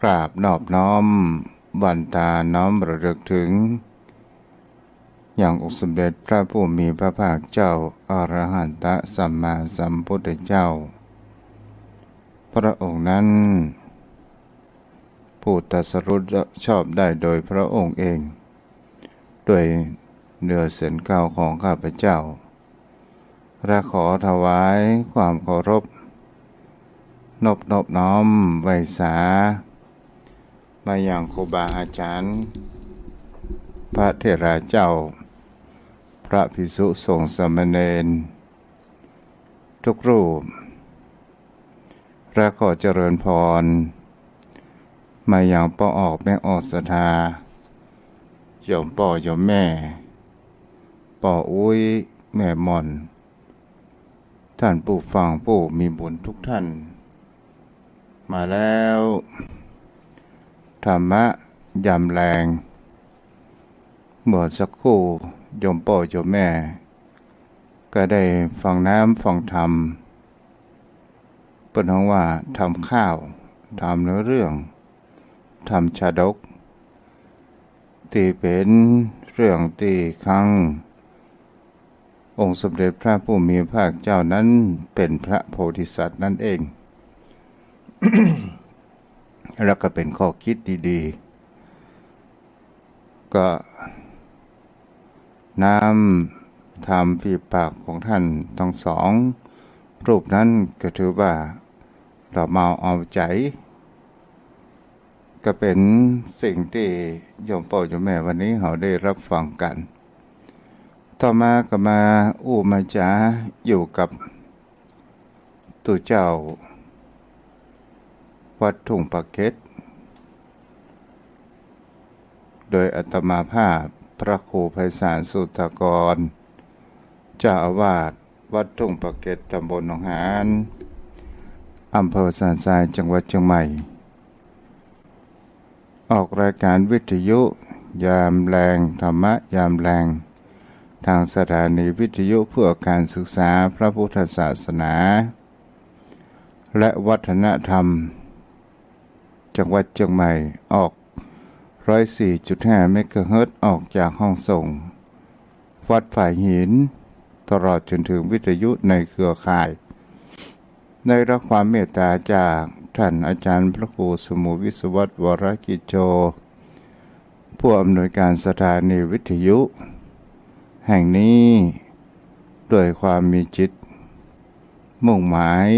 กราบนอบน้อมบันตาน้อมระลึกถึงอย่างองค์สมเด็จพระผู้มีพระภาคเจ้าอรหันตสัมมาสัมพุทธเจ้าพระองค์นั้นผู้ตรัสรู้ชอบได้โดยพระองค์เองด้วยเนื้อเส้นเก้าของข้าพเจ้าและขอถวายความเคารพนบน้อมไหว้สามาอย่างครูบาอาจารย์พระเถระเจ้าพระภิกษุสงฆ์สามเณรทุกรูปและขอเจริญพรมาอย่างพ่อออกแม่ออกศรัทธาโยมพ่อโยมแม่พ่ออุ้ยแม่มอนท่านผู้ฟังผู้มีบุญทุกท่านมาแล้วธรรมะยามแรงเมื่อสักครู่โยมพ่อโยมแม่ก็ได้ฟังน้ำฟังธรรมเปิ้นว่าทำข้าวทำเนื้อเรื่องทำชาดกที่เป็นเรื่องที่ครั้งองค์สมเด็จพระผู้มีพระภาคเจ้านั้นเป็นพระโพธิสัตว์นั่นเอง แล้วก็เป็นข้อคิดดีๆก็น้ำทำฝีปากของท่านทั้งสองรูปนั้นก็ถือว่าเรามาเอาใจก็เป็นสิ่งที่โยมพ่อโยมแม่วันนี้เราได้รับฟังกันต่อมาก็มามาจาอยู่กับตัวเจ้าวัดทุ่งปะเก็ดโดยอาตมาภาพพระครูไพศาลสุทธกรเจ้าอาวาสวัดทุ่งปะเก็ดตำบลหนองหานอำเภอสันทรายจังหวัดเชียงใหม่ออกรายการวิทยุยามแรงธรรมะยามแรงทางสถานีวิทยุเพื่อการศึกษาพระพุทธศาสนาและวัฒนธรรมจังหวัดเชียงใหม่ออก 104.5 เมกะเฮิรตซ์ออกจากห้องส่งวัดฝ่ายหินตลอดจนถึงวิทยุในเครือข่ายได้รับความเมตตาจากท่านอาจารย์พระครูสมุวิศวัตรวรกิจโจผู้อำนวยการสถานีวิทยุแห่งนี้ด้วยความมีจิตมุ่งหมาย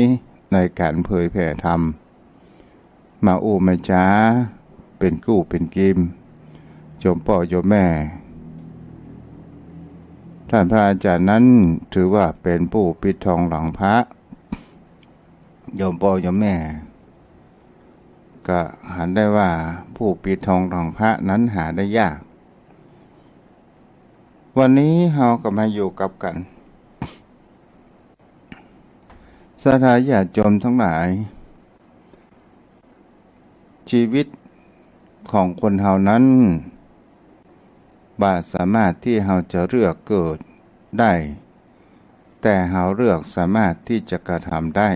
ในการเผยแผ่ธรรมมามาจ้าเป็นกู้เป็นกิมโยมพ่อโยมแม่ท่านพระอาจารย์นั้นถือว่าเป็นผู้ปิดทองหลังพระโยมพ่อโยมแม่ก็หันได้ว่าผู้ปิดทองหลังพระนั้นหาได้ยากวันนี้เราก็มาอยู่กับกันศรัทธาญาติโยมทั้งหลายชีวิตของคนเฮานั้นบ่สามารถที่เฮาจะเลือกเกิดได้แต่เฮาเลือกสามารถที่จะกระทำได้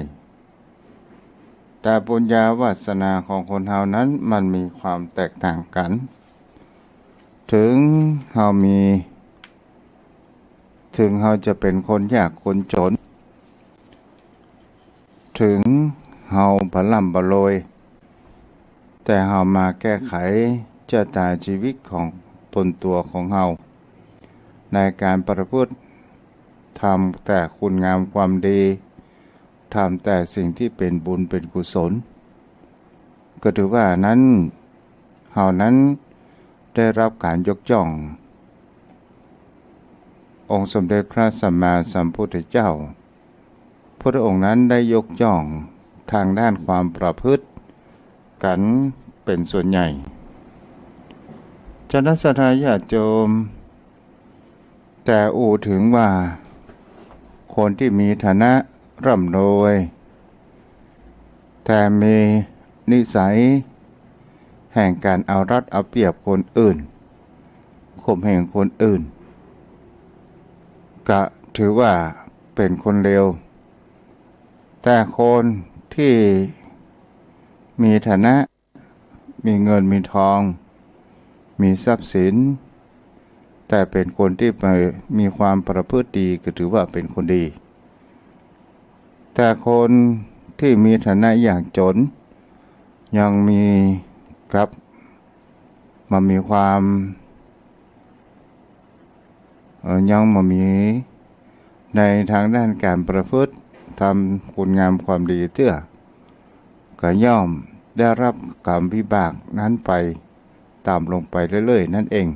แต่บุญญาวาสนาของคนเฮานั้นมันมีความแตกต่างกันถึงเฮาจะเป็นคนยากคนจนถึงเฮาพร่ำบรวยแต่เฮามาแก้ไขชะตาชีวิตของตนตัวของเฮาในการประพฤติทำแต่คุณงามความดีทำแต่สิ่งที่เป็นบุญเป็นกุศลก็ถือว่านั้นเฮานั้นได้รับการยกย่ององค์สมเด็จพระสัมมาสัมพุทธเจ้าพระองค์นั้นได้ยกย่องทางด้านความประพฤติกันเป็นส่วนใหญ่ฉะนั้นศรัทธาญาติโยมแต่ถึงว่าคนที่มีฐานะร่ำรวยแต่มีนิสัยแห่งการเอารัดเอาเปรียบคนอื่นข่มเหงคนอื่นก็ถือว่าเป็นคนเลวแต่คนที่มีฐานะ มีเงินมีทองมีทรัพย์สินแต่เป็นคนที่มีความประพฤติดีก็ถือว่าเป็นคนดีแต่คนที่มีฐานะอย่างจนยังมีกับมันมีความยังมันมีในทางด้านการประพฤติทำคุณงามความดีเตื้อก็ย่อมได้รับกรรมวิบากนั้นไปตามลงไปเรื่อยๆนั่นเอง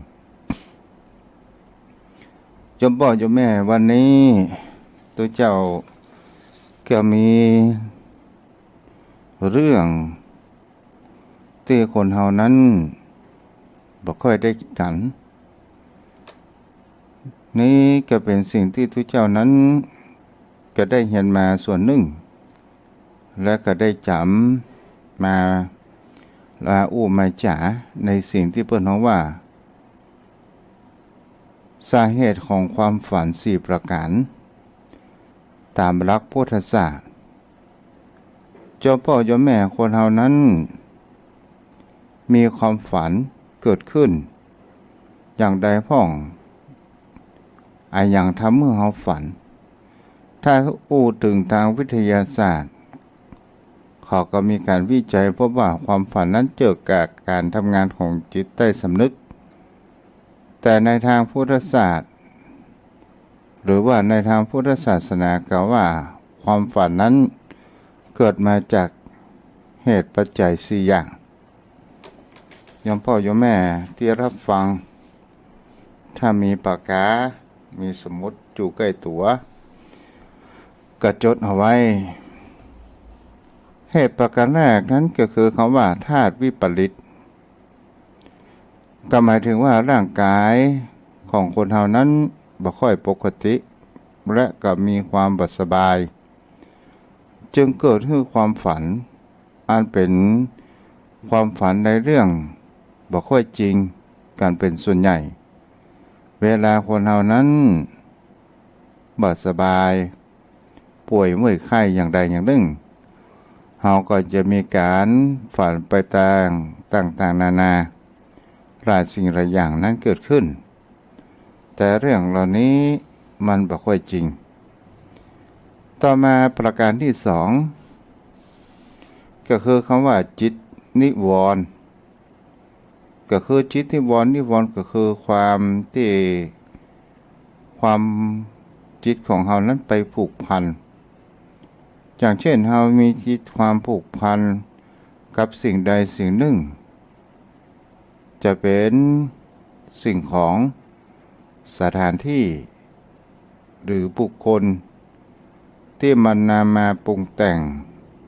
จมพ่อจมแม่วันนี้ตัวเจ้าก็มีเรื่องที่คนเฮานั้นบ่ค่อยได้กันนี่ก็เป็นสิ่งที่ทุกเจ้านั้นก็ได้เห็นมาส่วนหนึ่งและก็ได้จำมาลาอู้มาจ๋าในสิ่งที่เพิ่นว่าสาเหตุของความฝัน4ประการตามหลักพุทธศาสตร์เจ้าพ่อเจ้าแม่คนเฮานั้นมีความฝันเกิดขึ้นอย่างใดพ้องอย่างทำเมื่อเฮาฝันถ้าอู้ถึงทางวิทยาศาสตร์เขาก็มีการวิจัยพบว่าความฝันนั้นเกิดจากการทำงานของจิตใต้สำนึกแต่ในทางพุทธศาสตร์หรือว่าในทางพุทธศาสนากล่าวว่าความฝันนั้นเกิดมาจากเหตุปัจจัย4อย่างโยมพ่อโยมแม่ที่รับฟังถ้ามีปากกามีสมุดอยู่ใกล้ตัวก็จดเอาไว้เหตุประการแรกนั้นก็คือคำว่าธาตุวิปริตก็หมายถึงว่าร่างกายของคนเฮานั้นบ่ค่อยปกติและก็มีความบ่สบายจึงเกิดขึ้นความฝันอันเป็นความฝันในเรื่องบ่ค่อยจริงกันเป็นส่วนใหญ่เวลาคนเฮานั้นบ่สบายป่วยเมื่อยไข้อย่างใดอย่างหนึ่งเฮาก็จะมีการฝันไปต่างๆนานาหลายสิ่งหลายอย่างนั้นเกิดขึ้นแต่เรื่องเหล่านี้มันบ่ค่อยจริงต่อมาประการที่สองก็คือคำว่าจิตนิวรณ์ก็คือจิตนิวรณ์ก็คือความจิตของเฮานั้นไปผูกพันอย่างเช่นเฮามีจิตความผูกพันกับสิ่งใดสิ่งหนึ่งจะเป็นสิ่งของสถานที่หรือบุคคลที่มันนำมาปรุงแต่ง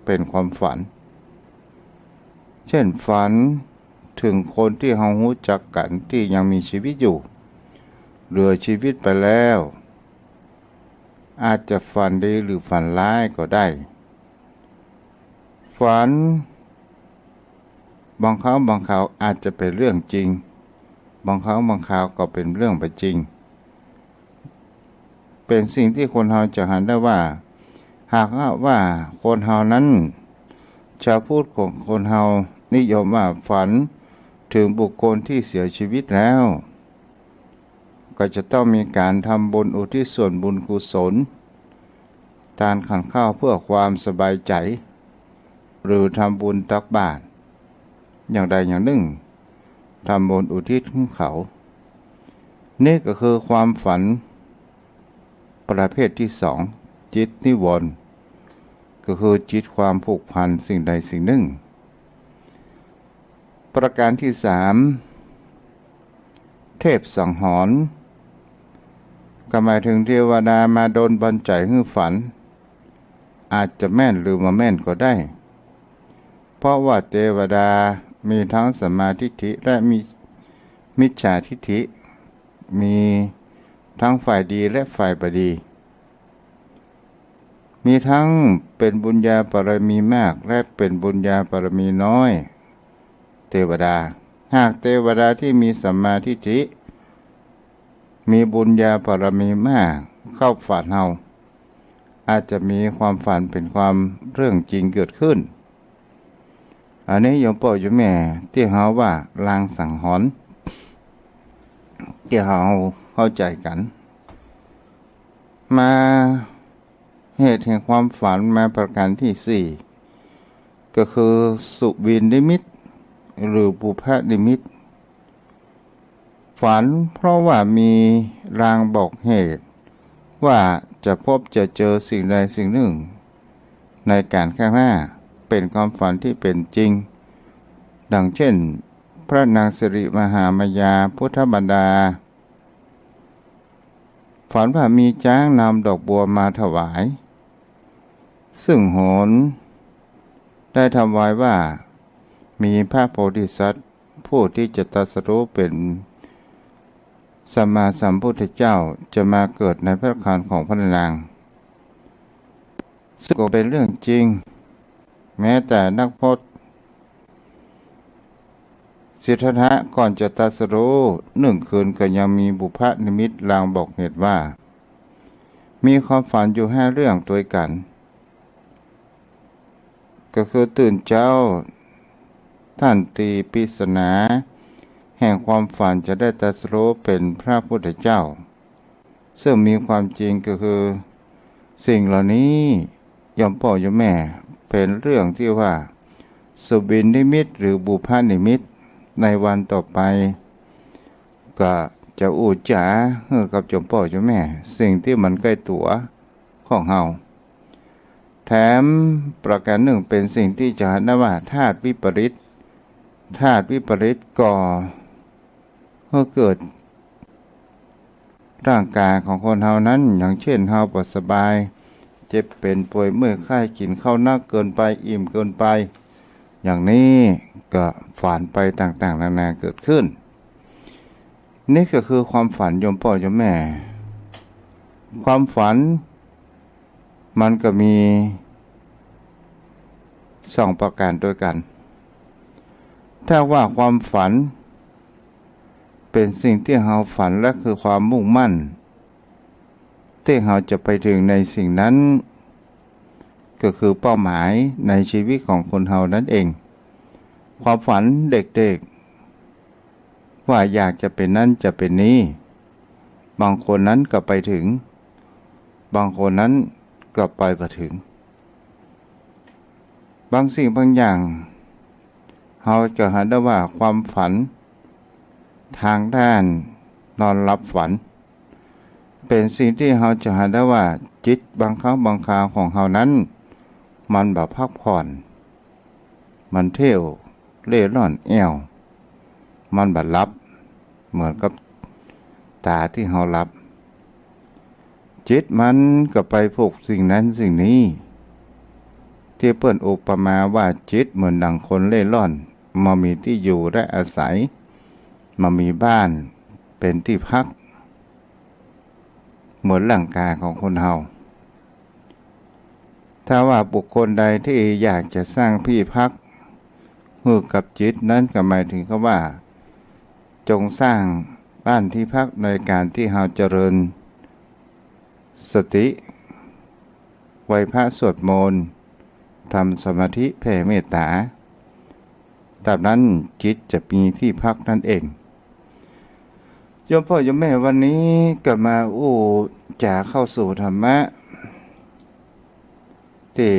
เป็นความฝันเช่นฝันถึงคนที่เรารู้จักกันที่ยังมีชีวิตอยู่หรือชีวิตไปแล้วอาจจะฝันดีหรือฝันร้ายก็ได้ฝันบางครั้งบางคราวอาจจะเป็นเรื่องจริงบางครั้งบางคราวก็เป็นเรื่องไปจริงเป็นสิ่งที่คนเราจะหันได้ว่าหากว่าคนเรานั้นชาวพุทธของคนเรานิยมว่าฝันถึงบุคคลที่เสียชีวิตแล้วก็จะต้องมีการทำบุญอุทิศส่วนบุญกุศลทานขันข้าวเพื่อความสบายใจหรือทำบุญตักบาตรอย่างใดอย่างหนึ่งทำบุญอุทิศให้เขานี่ก็คือความฝันประเภทที่สองจิตนิวรณ์ก็คือจิตความผูกพันสิ่งใดสิ่งหนึ่งประการที่สามเทพสังหรณ์ก็หมายถึงเทวดามาโดนบันใจให้ฝันอาจจะแม่นหรือมาแม่นก็ได้เพราะว่าเทวดามีทั้งสัมมาทิฏฐิและมีมิจฉาทิฏฐิมีทั้งฝ่ายดีและฝ่ายบดีมีทั้งเป็นบุญญาบารมีมากและเป็นบุญญาบารมีน้อยเทวดาหากเทวดาที่มีสัมมาทิฏฐิมีบุญญาบารมีมากเข้าฝันเฮาอาจจะมีความฝันเป็นความเรื่องจริงเกิดขึ้น อันนี้โยมพ่อโยมแม่ที่เขาว่าลางสังหรณ์ที่เขาเข้าใจกัน มาเหตุแห่งความฝันมาประการที่สี่ก็คือสุบินนิมิตหรือปุพพนิมิตฝันเพราะว่ามีรางบอกเหตุว่าจะพบจะเจอสิ่งใดสิ่งหนึ่งในการข้างหน้าเป็นความฝันที่เป็นจริงดังเช่นพระนางสิริมหามายาพุทธบรรดาฝันว่ามีช้างนำดอกบัวมาถวายซึ่งโหรได้ทำไว้ว่ามีพระโพธิสัตว์ผู้ที่จะตรัสรู้เป็นสัมมาสัมพุทธเจ้าจะมาเกิดในพระครรภ์ของพระนางซึ่งก็เป็นเรื่องจริงแม้แต่นักพจน์สิทธัตถะก่อนจะตรัสรู้1 คืนก็ยังมีบุพนิมิตลางบอกเหตุว่ามีความฝันอยู่5 เรื่องตัวกันก็คือตื่นเจ้าท่านตีปริศนาแห่งความฝันจะได้ตรัสรู้เป็นพระพุทธเจ้าซึ่งมีความจริงก็คือสิ่งเหล่านี้ยอมพ่อยอมแม่เป็นเรื่องที่ว่าสุบินนิมิตหรือบุพนิมิตในวันต่อไปก็จะอูจ๋ากับจอมพ่อจอมแม่สิ่งที่มันใกล้ตัวของเฮาแถมประการหนึ่งเป็นสิ่งที่จะนับว่าธาตุวิปริตธาตุวิปริตก่อเกิดร่างกายของคนเฮานั้นอย่างเช่นเฮาปวดสบายเจ็บเป็นป่วยเมื่อยไข้กินข้าวนักเกินไปอิ่มเกินไปอย่างนี้ก็ฝันไปต่างๆนานาเกิดขึ้นนี่ก็คือความฝันโยมพ่อโยมแม่ความฝันมันก็มี2 ประการด้วยกันถ้าว่าความฝันเป็นสิ่งที่เราฝันและคือความมุ่งมั่นที่เราจะไปถึงในสิ่งนั้นก็คือเป้าหมายในชีวิตของคนเรานั่นเองความฝันเด็กๆว่าอยากจะเป็นนั่นจะเป็นนี้บางคนนั้นก็ไปถึงบางคนนั้นก็ไปบ่ถึงบางสิ่งบางอย่างเราจะหาได้ว่าความฝันทางด้านนอนหลับฝันเป็นสิ่งที่เราจะหาได้ว่าจิตบางครั้งบางคราวของเรานั้นมันแบบพักผ่อนมันเที่ยวเล่ร่อนแอวมันแบบหลับเหมือนกับตาที่เราหลับจิตมันก็ไปผูกสิ่งนั้นสิ่งนี้ที่เปิ้นอุปมาว่าจิตเหมือนดังคนเล่ร่อนมามีที่อยู่และอาศัยมามีบ้านเป็นที่พักเหมือนร่างกายของคนเฮาถ้าว่าบุคคลใดที่อยากจะสร้างที่พักให้กับจิตนั้นก็หมายถึงว่าจงสร้างบ้านที่พักในการที่เฮาเจริญสติไหว้พระสวดมนต์ทำสมาธิแผ่เมตตาตามนั้นจิตจะมีที่พักนั่นเองโยมพ่อโยมแม่วันนี้ก็มาจะเข้าสู่ธรรมะที่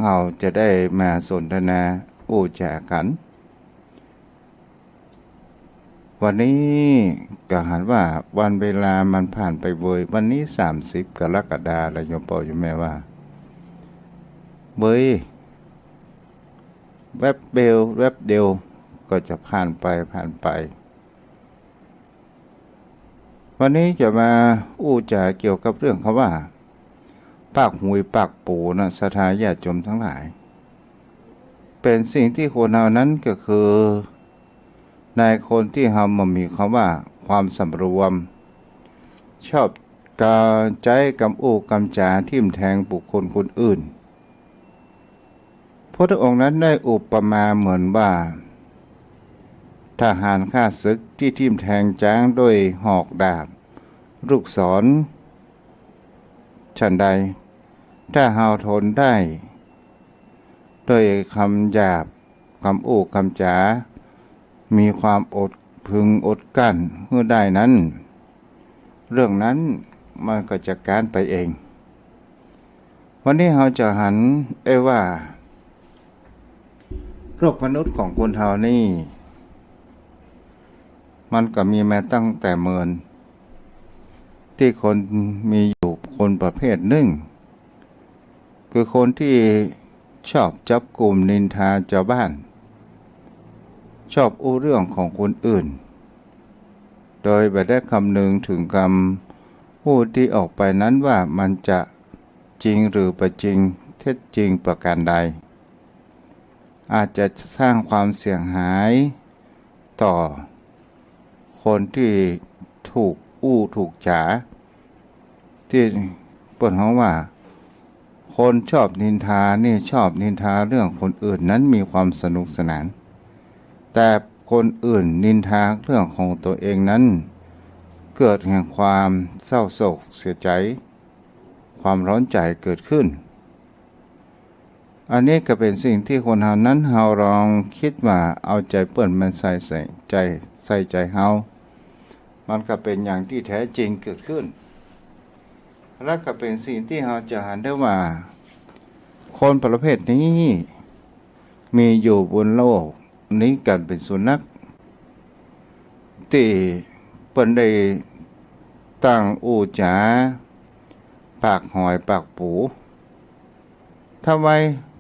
เราจะได้มาสนทนาจากันวันนี้ก็หันว่าวันเวลามันผ่านไปเว้ยวันนี้30 กรกฎาคมแล้วโยมพ่อโยมแม่ว่าเว้ยแวบเดียวก็จะผ่านไปวันนี้จะมาจาเกี่ยวกับเรื่องคำว่าปากหุยปากปูนะศรัทธาญาติโยมทั้งหลายเป็นสิ่งที่คนเรานั้นก็คือในคนที่เรามันมีคำว่าความสำรวมชอบกาใจกำกำจาทิ่มแทงบุคคลคนอื่นพระองค์นั้นได้อุปมาเหมือนว่าทหารข้าศึกที่ทิ่มแทงจ้างด้วยหอกดาบลูกศรฉันใดถ้าเราทนได้ด้วยคำหยาบ คำอู้คำจามีความอดพึงอดกั้นเมื่อได้นั้นเรื่องนั้นมันก็จะการไปเองวันนี้เราจะหันว่าโรคมนุษย์ของคนเฮานี่มันก็มีมาตั้งแต่เมินที่คนมีอยู่คนประเภทหนึ่งคือคนที่ชอบจับกลุ่มนินทาชาวบ้านชอบอู้เรื่องของคนอื่นโดยไม่ได้คำนึงถึงคำพูดที่ออกไปนั้นว่ามันจะจริงหรือไม่จริงเท็จจริงประการใดอาจจะสร้างความเสียหายต่อคนที่ถูกอู้ถูกฉาที่เปิดห้องว่าคนชอบนินทานี่ชอบนินทาเรื่องคนอื่นนั้นมีความสนุกสนานแต่คนอื่นนินทาเรื่องของตัวเองนั้นเกิดแห่งความเศร้าโศกเสียใจความร้อนใจเกิดขึ้นอันนี้ก็เป็นสิ่งที่คนเฮานั้นเฮาลองคิดว่าเอาใจเปิ้นมันใส่ใจเฮามันก็เป็นอย่างที่แท้จริงเกิดขึ้นและก็เป็นสิ่งที่เฮาจะหันได้ว่าคนประเภทนี้มีอยู่บนโลกนี้กันเป็นสุนัขที่เปิ้นได้ตั้งอูจ๋าปากหอยปากปูทำไม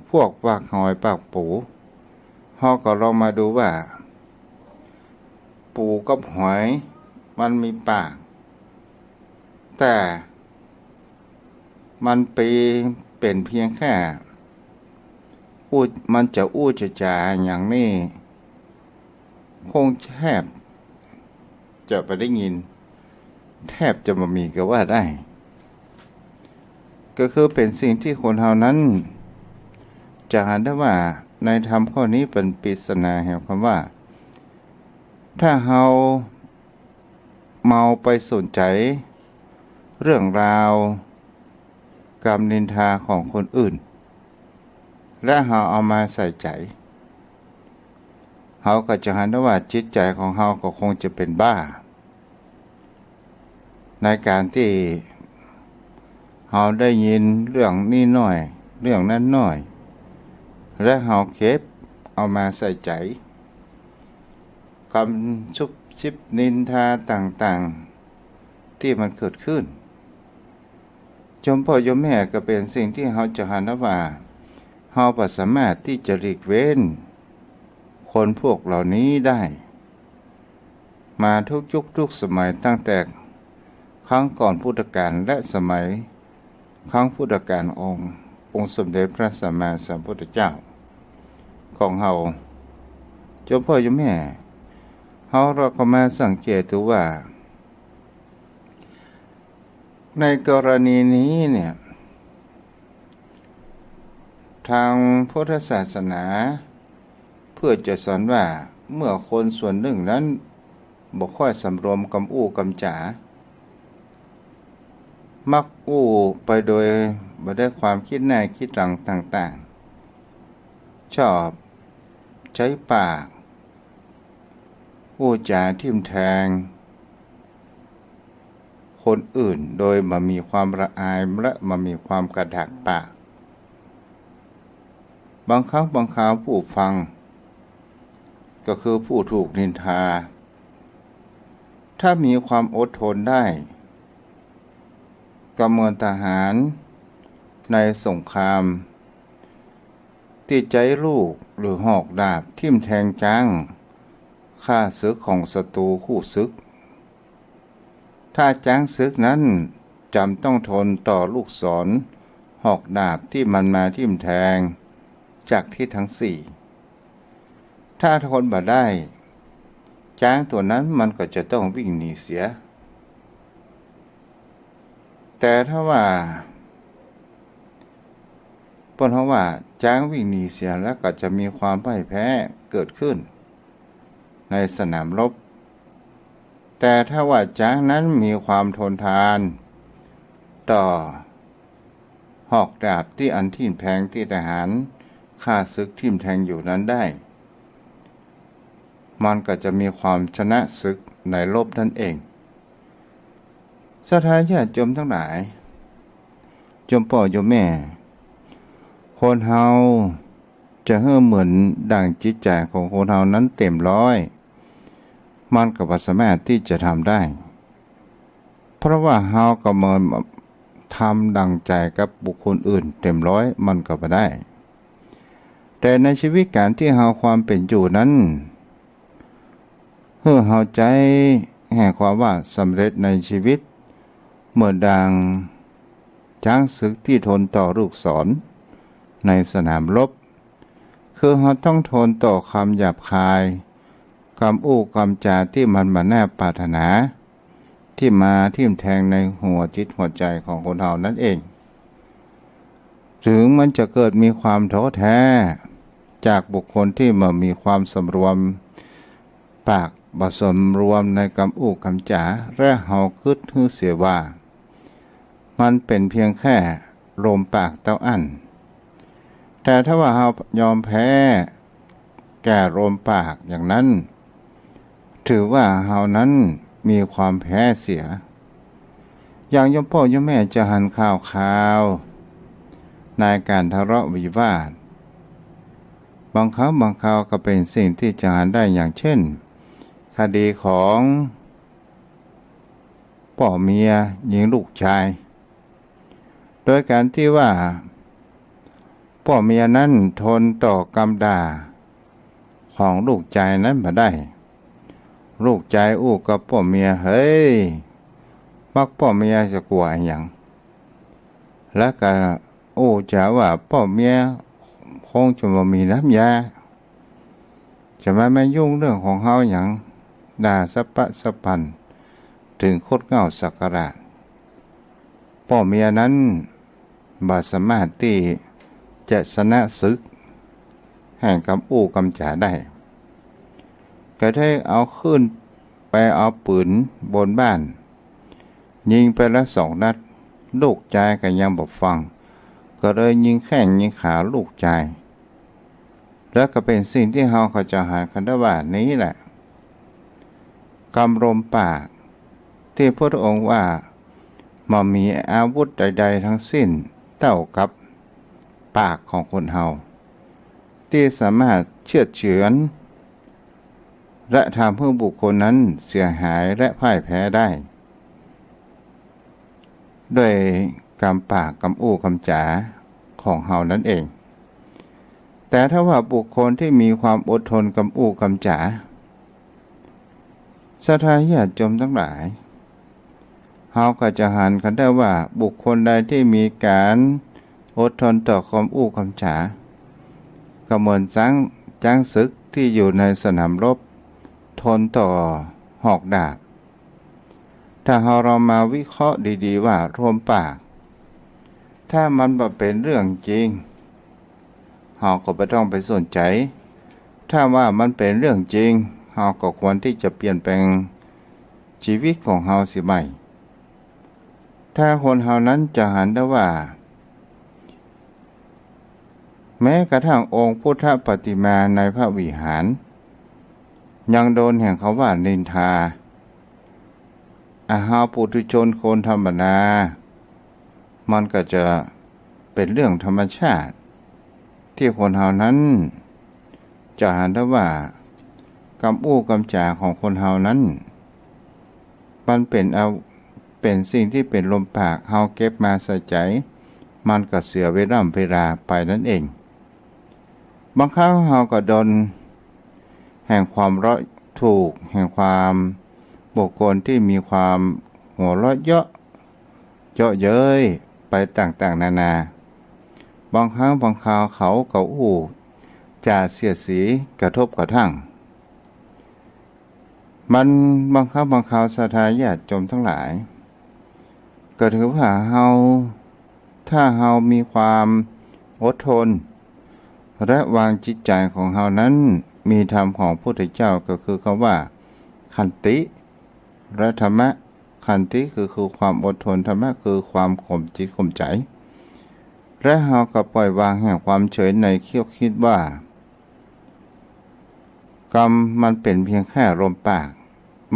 พวกปากหอยปากปูเฮาก็ลองมาดูว่าปูกับหอยมันมีปากแต่มันเป็นเพียงแค่มันจะอู้จะจาอย่างนี้คงแทบจะไปได้ยินแทบจะมามีก็ว่าได้ก็คือเป็นสิ่งที่คนเฮานั้นจะหันได้ว่าในธรรมข้อนี้เป็นปริศนาแห่งคำว่าถ้าเฮาเมาไปสนใจเรื่องราวกรรมนินทาของคนอื่นและเฮาเอามาใส่ใจเฮาก็จะหันได้ว่าจิตใจของเฮาก็คงจะเป็นบ้าในการที่เฮาได้ยินเรื่องนี้น้อยเรื่องนั้นน้อยและเฮาเก็บเอามาใส่ใจคำชุบชิบนินทาต่างๆที่มันเกิดขึ้นจมพ่อโยมแม่ก็เป็นสิ่งที่เฮาจะหันได้ว่าเฮาบ่สามารถที่จะหลีกเว้นคนพวกเหล่านี้ได้มาทุกยุคทุกสมัยตั้งแต่ครั้งก่อนพุทธกาลและสมัยครั้งพุทธกาลองค์สมเด็จพระสัมมาสัมพุทธเจ้าของเฮาเจ้าพ่อเจ้าแม่เฮาเราก็มาสังเกตดูว่าในกรณีนี้เนี่ยทางพุทธศาสนาเพื่อจะสอนว่าเมื่อคนส่วนหนึ่งนั้นบ่ค่อยสำรวมคำอู้คำจามักอู้ไปโดยบ่ได้ความคิดแน่คิดหลังต่างๆชอบใช้ปากอู้จาทิ่มแทงคนอื่นโดยบ่มีความละอายและบ่มีความกระดากปากบางครั้งบางคราวผู้ฟังก็คือผู้ถูกนินทาถ้ามีความอดทนได้ก็เหมือนทหารในสงครามที่ใจลูกหรือหอกดาบทิ่มแทงจังฆ่าศึกของศัตรูคู่ศึกถ้าจ้างศึกนั้นจำต้องทนต่อลูกศรหอกดาบที่มันมาทิ่มแทงจากที่ทั้งสี่ถ้าทนบ่ได้จ้างตัวนั้นมันก็จะต้องวิ่งหนีเสียแต่ถ้าว่าเพราะว่าจ้างวิ่งหนีเสียแล้วก็จะมีความพ่ายแพ้เกิดขึ้นในสนามรบแต่ถ้าว่าจ้างนั้นมีความทนทานต่อหอกดาบที่อันทิ่มแทงที่ทหารฆ่าศึกทิ่มแทงอยู่นั้นได้ มันก็จะมีความชนะศึกในรบนั่นเองศรัทธาญาติโยมทั้งหลายโยมพ่อโยมแม่คนเฮาจะให้เหมือนดั่งจิตใจของคนเฮานั้นเต็มร้อยมันก็บ่สามารถที่จะทำได้เพราะว่าเฮาก็มาทำดั่งใจกับบุคคลอื่นเต็มร้อยมันก็บ่ได้แต่ในชีวิตการที่เฮาความเป็นอยู่นั้นเฮาใจแห่งความว่าสำเร็จในชีวิตเมื่อดังช้างศึกที่ทนต่อลูกศรในสนามรบคือเฮาต้องทนต่อคำหยาบคายคำอู้คำจาที่มันบ่น่าปรารถนาที่มาทิ่มแทงในหัวจิตหัวใจของคนเฮานั่นเองถึงมันจะเกิดมีความท้อแท้จากบุคคลที่มามีความสำรวมปากบ่สำรวมในคำอู้คำจาและเฮาคิดฮือเสียว่ามันเป็นเพียงแค่ลมปากเต้าอั้นแต่ถ้าว่าเฮายอมแพ้แก่ลมปากอย่างนั้นถือว่าเฮานั้นมีความแพ้เสียอย่างโยมพ่อโยมแม่จะหันข่าวในการทะเลาะวิวาทบางครั้งบางคราวก็เป็นสิ่งที่จะหันได้อย่างเช่นคดีของพ่อเมียหญิงลูกชายโดยการที่ว่าพ่อเมียนั้นทนต่อกำด่าของลูกชายนั้นมาได้ลูกชายอู้กับพ่อเมียเฮ้ยมักพ่อเมียจะกลัวอย่างและก็อู้จะว่าพ่อเมียคงจะมามีน้ำยาจะไม่ยุ่งเรื่องของเฮาอย่างด่าสะปะสะพันถึงโคตรเง่าสักการะพ่อเมียนั้นบ่สามารถที่จะชนะศึกแห่งคำอู้คำจาได้ก็ได้เอาขึ้นไปเอาปืนบนบ้านยิงไปละ2 นัดลูกชายก็ยังบ่ฟังก็เลยยิงแข้งยิงขาลูกชายแล้วก็เป็นสิ่งที่เฮาเขาจะหากันได้ว่านี้แหละกำลมปากที่พระองค์ว่าบ่มีอาวุธใดๆทั้งสิ้นเท่ากับปากของคนเฮาที่สามารถเชือดเฉือนและทำให้บุคคลนั้นเสียหายและพ่ายแพ้ได้ด้วยกำปากกำอู้กำจาของเฮานั่นเองแต่ถ้าว่าบุคคลที่มีความอดทนกำอู้กำจาศรัทธาญาติโยมทั้งหลายเฮาก็จะหันกันได้ว่าบุคคลใดที่มีการอดทนต่อความอู้คำจาก็เหมือนช้างศึกที่อยู่ในสนามรบทนต่อหอกดาบถ้าเรามาวิเคราะห์ดีๆว่ารวมปากถ้ามันบ่เป็นเรื่องจริงเราก็ไม่ต้องไปสนใจถ้าว่ามันเป็นเรื่องจริงเราก็ควรที่จะเปลี่ยนแปลงชีวิตของเราเสียใหม่ถ้าคนเฮานั้นจะหันได้ว่าแม้กระทั่งองค์พุทธปฏิมาในพระวิหารยังโดนแห่งเขาว่านินทาเฮาปุถุชนคนธรรมดามันก็จะเป็นเรื่องธรรมชาติที่คนเฮานั้นจะหันได้ว่ากำอู้กำจาของคนเฮานั้นมันเป็นสิ่งที่เป็นลมปากเฮาเก็บมาใส่ใจมันก็เสียเวลาไปนั่นเองบางครั้งเฮาก็โดนแห่งความร้อยถูกแห่งความบุคคลที่มีความหัวเราะเยาะเย้ยไปต่างๆนานาบางครั้งบางคราวเขาก็อู้จาเสียดสีกระทบกระทั่งมันบางครั้งบางคราวศรัทธาญาติโยมทั้งหลายก็ถือว่าถ้าเฮามีความอดทนและวางจิตใจของเฮานั้นมีธรรมของพระพุทธเจ้าก็คือคำว่าขันติและธรรมะขันติคือความอดทนธรรมะคือความข่มจิตข่มใจและเฮาก็ปล่อยวางแห่งความเฉยในคิดว่า กรรมมันเป็นเพียงแค่ลมปาก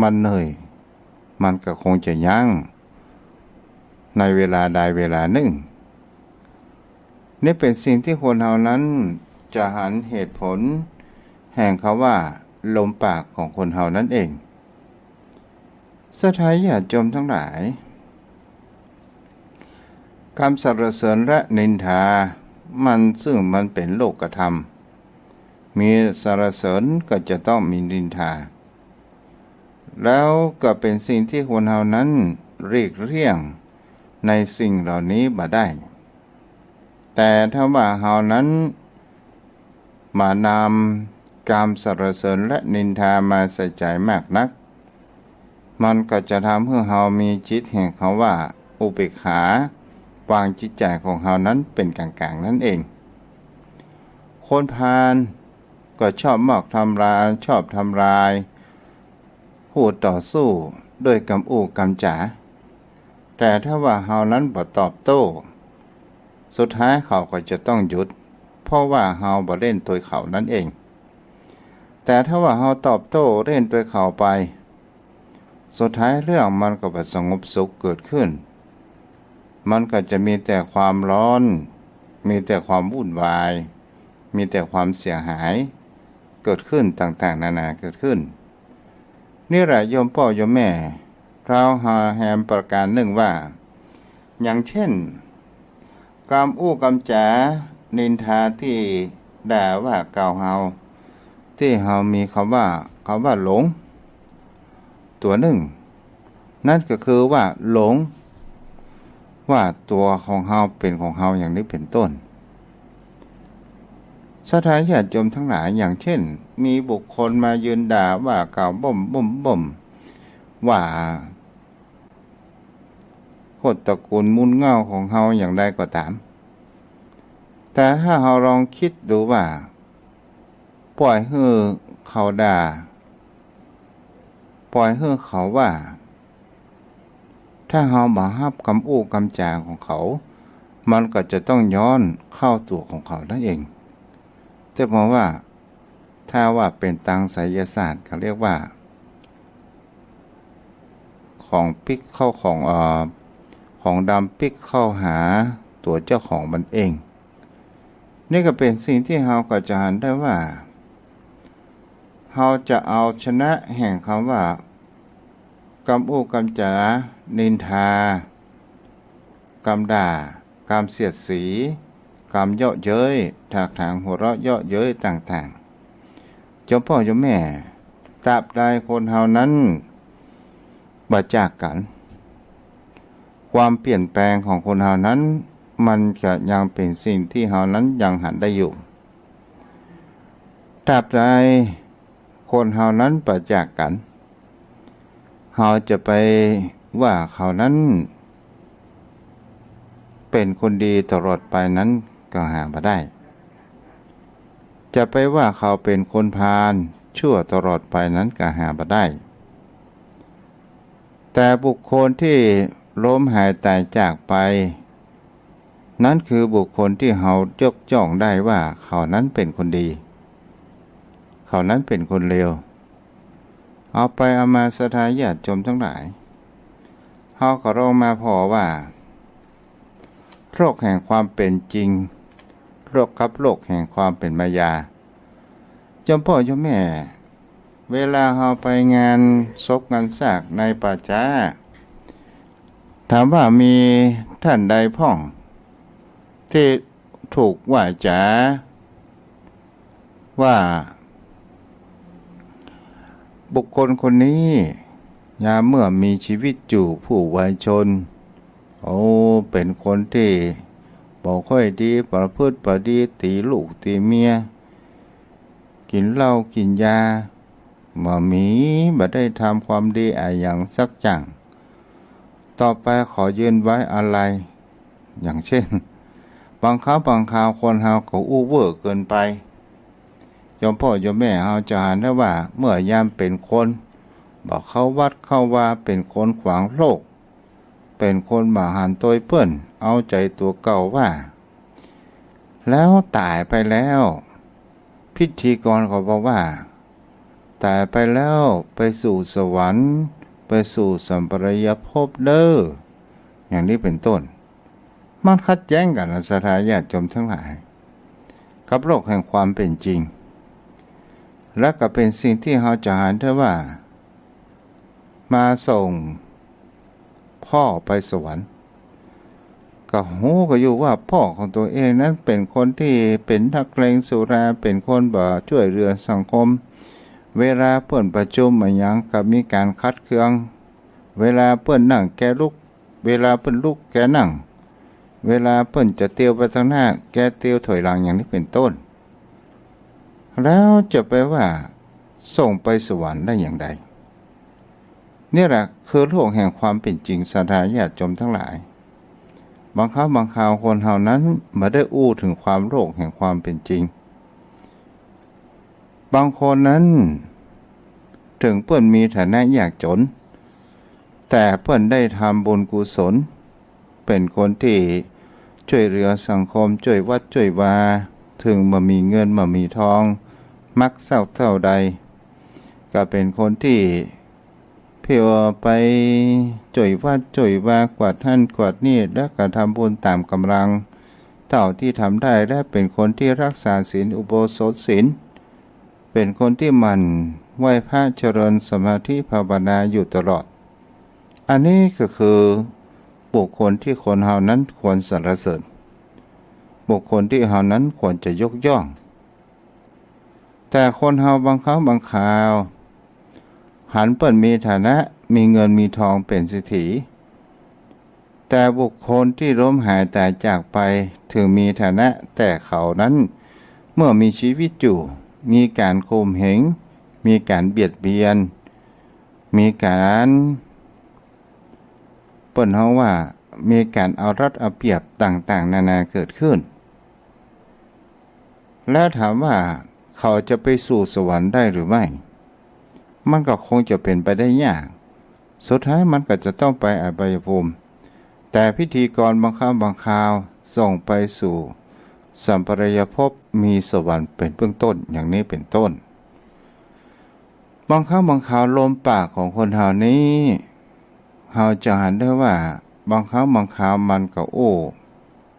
มันเหนื่อยมันก็คงจะยั้งในเวลาใดเวลาหนึ่งนี่เป็นสิ่งที่คนเฮานั้นจะหันเหตุผลแห่งเขาว่าลมปากของคนเฮานั่นเองสถาญาติโยมทั้งหลายคำสรรเสริญและนินทามันซึ่งมันเป็นโลกธรรมมีสรรเสริญก็จะต้องมีนินทาแล้วก็เป็นสิ่งที่คนเฮานั้นเรียกเลี่ยงในสิ่งเหล่านี้บ่ได้แต่ถ้าว่าเฮานั้นมานำการสรรเสริญและนินทามาใส่ใจมากนักมันก็จะทำให้เฮามีจิตแห่งเขาว่าอุเบกขาวางจิตใจของเฮานั้นเป็นกลางๆนั่นเองคนพาลก็ชอบทำลายพูดต่อสู้ด้วยกำอู้กำจ๋าแต่ถ้าว่าเฮานั้นบ่ตอบโต้สุดท้ายเขาก็จะต้องหยุดเพราะว่าเฮาบ่เล่นตัวเขานั่นเองแต่ถ้าว่าเฮาตอบโต้เล่นตัวเขาไปสุดท้ายเรื่องมันก็บ่สงบสุขเกิดขึ้นมันก็จะมีแต่ความร้อนมีแต่ความวุ่นวายมีแต่ความเสียหายเกิดขึ้นต่างๆนานาเกิดขึ้นนี่แหละโยมพ่อโยมแม่เราหาแหมประการหนึ่งว่าอย่างเช่นกรรมอู้กรรมจ๋านินทาที่ด่าว่ากล่าวเฮาที่เฮามีคำว่าหลงตัวหนึ่งนั่นก็คือว่าหลงว่าตัวของเฮาเป็นของเฮาอย่างนี้เป็นต้นสถาญาติโยมทั้งหลายอย่างเช่นมีบุคคลมายืนด่าว่ากล่าวบ่มว่าโคตรตระกูลมุนเง่าของเฮาอย่างใดก็ตามแต่ถ้าเฮาลองคิดดูว่าปล่อยให้เขาด่าปล่อยให้เขาว่าถ้าเฮาบ่รับคำอู้คำจาของเขามันก็จะต้องย้อนเข้าตัวของเขานั่นเองแต่มองว่าถ้าว่าเป็นทางไสยศาสตร์เขาเรียกว่าของพลิกเข้าของดำพลิกเข้าหาตัวเจ้าของมันเองนี่ก็เป็นสิ่งที่เราก็จะหันได้ว่าเราจะเอาชนะแห่งคำว่ากำอู้กำจ๋านินทากำด่ากำเสียดสีกำเยาะเย้ยถากถางหัวเราะเยาะเย้ยต่างๆเจ้าพ่อเจ้าแม่ตราบใดคนเฮานั้นบ่จากกันความเปลี่ยนแปลงของคนเฮานั้นมันก็ยังเป็นสิ่งที่เฮานั้นยังหันได้อยู่ตราบใดคนเฮานั้นบ่จากกันเฮาจะไปว่าเขานั้นเป็นคนดีตลอดไปนั้นก็หาบ่ได้จะไปว่าเขาเป็นคนพาลชั่วตลอดไปนั้นก็หาบ่ได้แต่บุคคลที่ล้มหายตายจากไปนั่นคือบุคคลที่เฮายกย่องได้ว่าเขานั้นเป็นคนดีเขานั้นเป็นคนเลวเอาไปเอามาสถาญาติโยมทั้งหลายเฮาก็ลองมาพอว่าโรคแห่งความเป็นจริงโรคแห่งความเป็นมายาโยมพ่อโยมแม่เวลาเฮาไปงานศพงานซากในป่าช้าถามว่ามีท่านใดพ่องที่ถูกว่าจ๋าว่าบุคคลคนนี้ยามเมื่อมีชีวิตอยู่ผู้วายชนเป็นคนที่บ่ค่อยดีประพฤติบ่ดีตีลูกตีเมียกินเหล้ากินยาบ่ได้ทำความดีอย่างสักจังต่อไปขอยืนไว้อะไรอย่างเช่นบางคราวคนเฮาก็อู้เวอร์เกินไปโยมพ่อโยมแม่เฮาจะหันได้ว่าเมื่อยามเป็นคนบอกเข้าวัดเข้าว่าเป็นคนขวางโลกเป็นคนบ่หันตัวเปิ้นเอาใจตัวเก่าว่าแล้วตายไปแล้วพิธีกรเขาบอกว่า ตายไปแล้วไปสู่สวรรค์ไปสู่สัมปรายภพเด้ออย่างนี้เป็นต้นมันขัดแย้งกันนะศรัทธาญาติโยมทั้งหลายกับโลกแห่งความเป็นจริงและก็เป็นสิ่งที่เราจะหาได้ว่ามาส่งพ่อไปสวรรค์ก็หูก็อยู่ว่าพ่อของตัวเองนั้นเป็นคนที่เป็นนักเลงสุราเป็นคนบ่ช่วยเหลือสังคมเวลาเปิ้นประชุมอะไรอย่างก็มีการคัดเครื่องเวลาเปิ้นนั่งแกลุกเวลาเปิ้นลุกแกนั่งเวลาเปิ้นจะเตียวไปทางหน้าแกเตียวถอยหลังอย่างนี้เป็นต้นแล้วจะไปว่าส่งไปสวรรค์ได้อย่างไรนี่แหละคือโลกแห่งความเป็นจริงศรัทธาญาติโยมทั้งหลายบางครั้งบางคราวคนเฮานั้นไม่ได้อู้ถึงความโลกแห่งความเป็นจริงบางคนนั้นถึงเปิ้นมีฐานะยากจนแต่เปิ้นได้ทำบุญกุศลเป็นคนที่ช่วยเหลือสังคมช่วยวัดช่วยวาถึงมามีเงินมามีทองมักเศร้าเท่าใดก็เป็นคนที่เพียวไปช่วยวัดช่วยวากวาดท่านกวาดนี่และก็ทำบุญตามกำลังเท่าที่ทำได้และเป็นคนที่รักษาศีลอุโบสถศีลเป็นคนที่มันไหว้พระเจริญสมาธิภาวนาอยู่ตลอดอันนี้ก็คือบุคคลที่คนเฮานั้นควรสรรเสริญบุคคลที่เฮานั้นควรจะยกย่องแต่คนเฮาบางครั้งบางคราวหันเปิ้นมีฐานะมีเงินมีทองเป็นเศรษฐีแต่บุคคลที่ล้มหายตายจากไปถึงมีฐานะแต่เขานั้นเมื่อมีชีวิตอยู่มีการข่มเหงมีการเบียดเบียนมีการเปิ้นเฮาว่ามีการเอารัดเอาเปรียบต่างๆนานาเกิดขึ้นแล้วถามว่าเขาจะไปสู่สวรรค์ได้หรือไม่มันก็คงจะเป็นไปได้ยากสุดท้ายมันก็จะต้องไปอบายภูมิแต่พิธีกรบางครั้งบางคราวส่งไปสู่สัมปรายภพมีสวรรค์เป็นเบื้องต้นอย่างนี้เป็นต้นบางครั้งบางคราวลมปากของคนเฮานี้เฮาจะเห็นได้ว่าบางครั้งบางคราวมันก็โอ้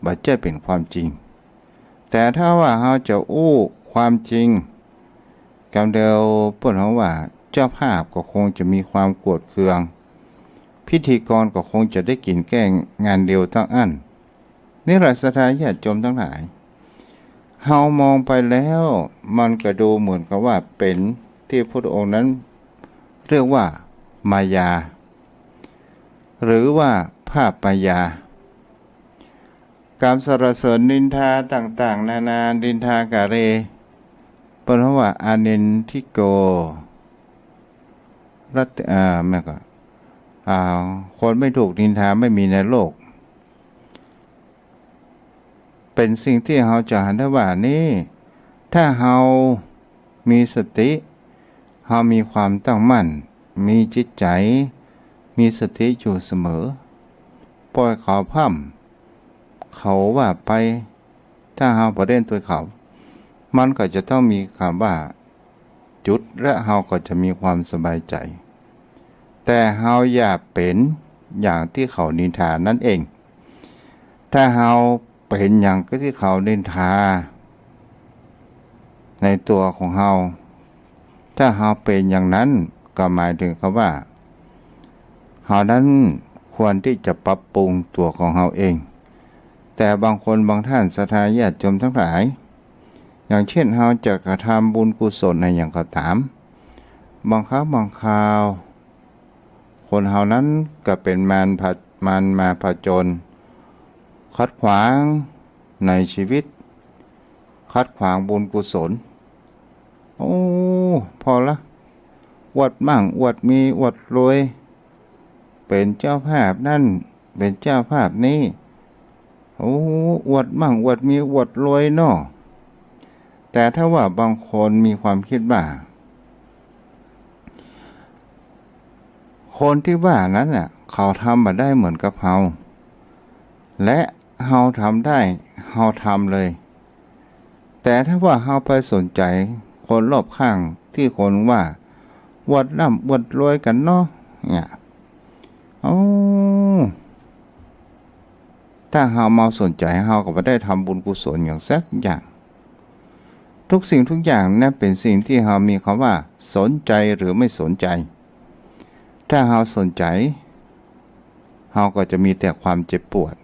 บ่ใช่เป็นความจริงแต่ถ้าว่าเฮาจะอู้ความจริงกำเดียวเปิ้นเฮาว่าเจ้าภาพก็คงจะมีความโกรธเคืองพิธีกรก็คงจะได้กินแกล้งงานเดียวทั้งอันนี่แหละศรัทธาญาติโยมทั้งหลายเฮามองไปแล้วมันก็ดูเหมือนกับว่าเป็นที่พระองค์นั้นเรียกว่ามายาหรือว่าภาพมายาการสรรเสริญนินทาต่างๆนานานินทากาเรเพราะว่าอานินทิโกรัตแม่ก็คนไม่ถูกนินทาไม่มีในโลกเป็นสิ่งที่เราจะเห็นได้ว่านี่ถ้าเรามีสติเรามีความตั้งมั่นมีจิตใจมีสติอยู่เสมอปล่อยเขาพร่ำเขาว่าไปถ้าเราบ่เล่นตัวเขามันก็จะต้องมีคำว่าจุดและเราก็จะมีความสบายใจแต่เราอย่าเป็นอย่างที่เขานินทานั่นเองถ้าเราเป็นอย่างที่เขานินทาในตัวของเราถ้าเราเป็นอย่างนั้นก็หมายถึงคำว่าเรานั้นควรที่จะปรับปรุงตัวของเราเองแต่บางคนบางท่านศรัทธาญาติโยมทั้งหลายอย่างเช่นเราจะกระทำบุญกุศลในอย่างก็ตามบางครั้งบางคราวคนเฮานั้นก็เป็นมันมาผจญขัดขวางในชีวิตขัดขวางบุญกุศลโอ้พอละอวดมั่งอวดมีอวดรวยเป็นเจ้าภาพนั่นเป็นเจ้าภาพนี้โอ้อวดมั่งอวดมีอวดรวยเนาะแต่ถ้าว่าบางคนมีความคิดว่าคนที่ว่านั้นน่ะเขาทำมาได้เหมือนกับเราและเราทำได้เราทำเลยแต่ถ้าว่าเราไปสนใจคนรอบข้างที่คนว่า อวดร่ำอวดรวยกันเนาะเนี่ยเอาถ้าเฮามาสนใจเฮาก็บ่ได้ทำบุญกุศลอย่างสักอย่างทุกสิ่งทุกอย่างนั้นเป็นสิ่งที่เฮามีคำว่าสนใจหรือไม่สนใจถ้าเฮาสนใจเฮาก็จะมีแต่ความเจ็บปวด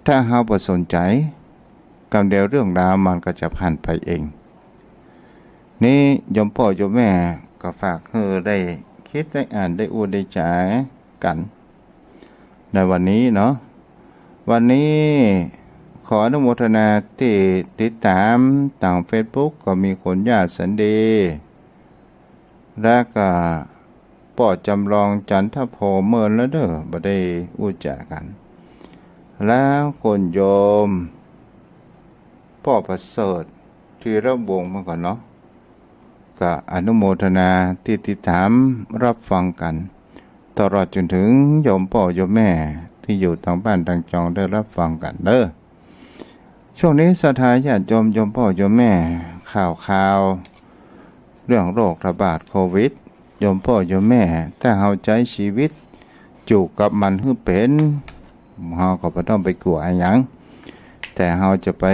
ถ้าเฮาบ่สนใจกำเดียวเรื่องราวมันก็จะผ่านไปเองนี่โยมพ่อโยมแม่ก็ฝากให้ได้คิดได้อ่านได้ได้จ่ายกันในวันนี้เนาะวันนี้ขออนุโมทนาที่ติดตามต่าง Facebook ก็มีคนญาติสันดีและก็ป่อจำลองจันทโพเมินแล้วเด้อบ่ได้จากันแล้วคนโยมพ่อประเสริฐที่ระวงมาก่อนเนาะก็อนุโมทนาที่ติดตามรับฟังกันตลอดจนถึงโยมพ่อโยมแม่ที่อยู่ทางบ้านทางจองได้รับฟังกันเด้อช่วงนี้ศรัทธาญาติโยมโยมพ่อโยมแม่ข่าวเรื่องโรคระบาดโควิดโยมพ่อโยมแม่ถ้าเฮาใจชีวิตอยู่กับมันให้เป็นเฮาก็บ่ต้องไปกลัวอะไรหยังแต่เฮาจะไป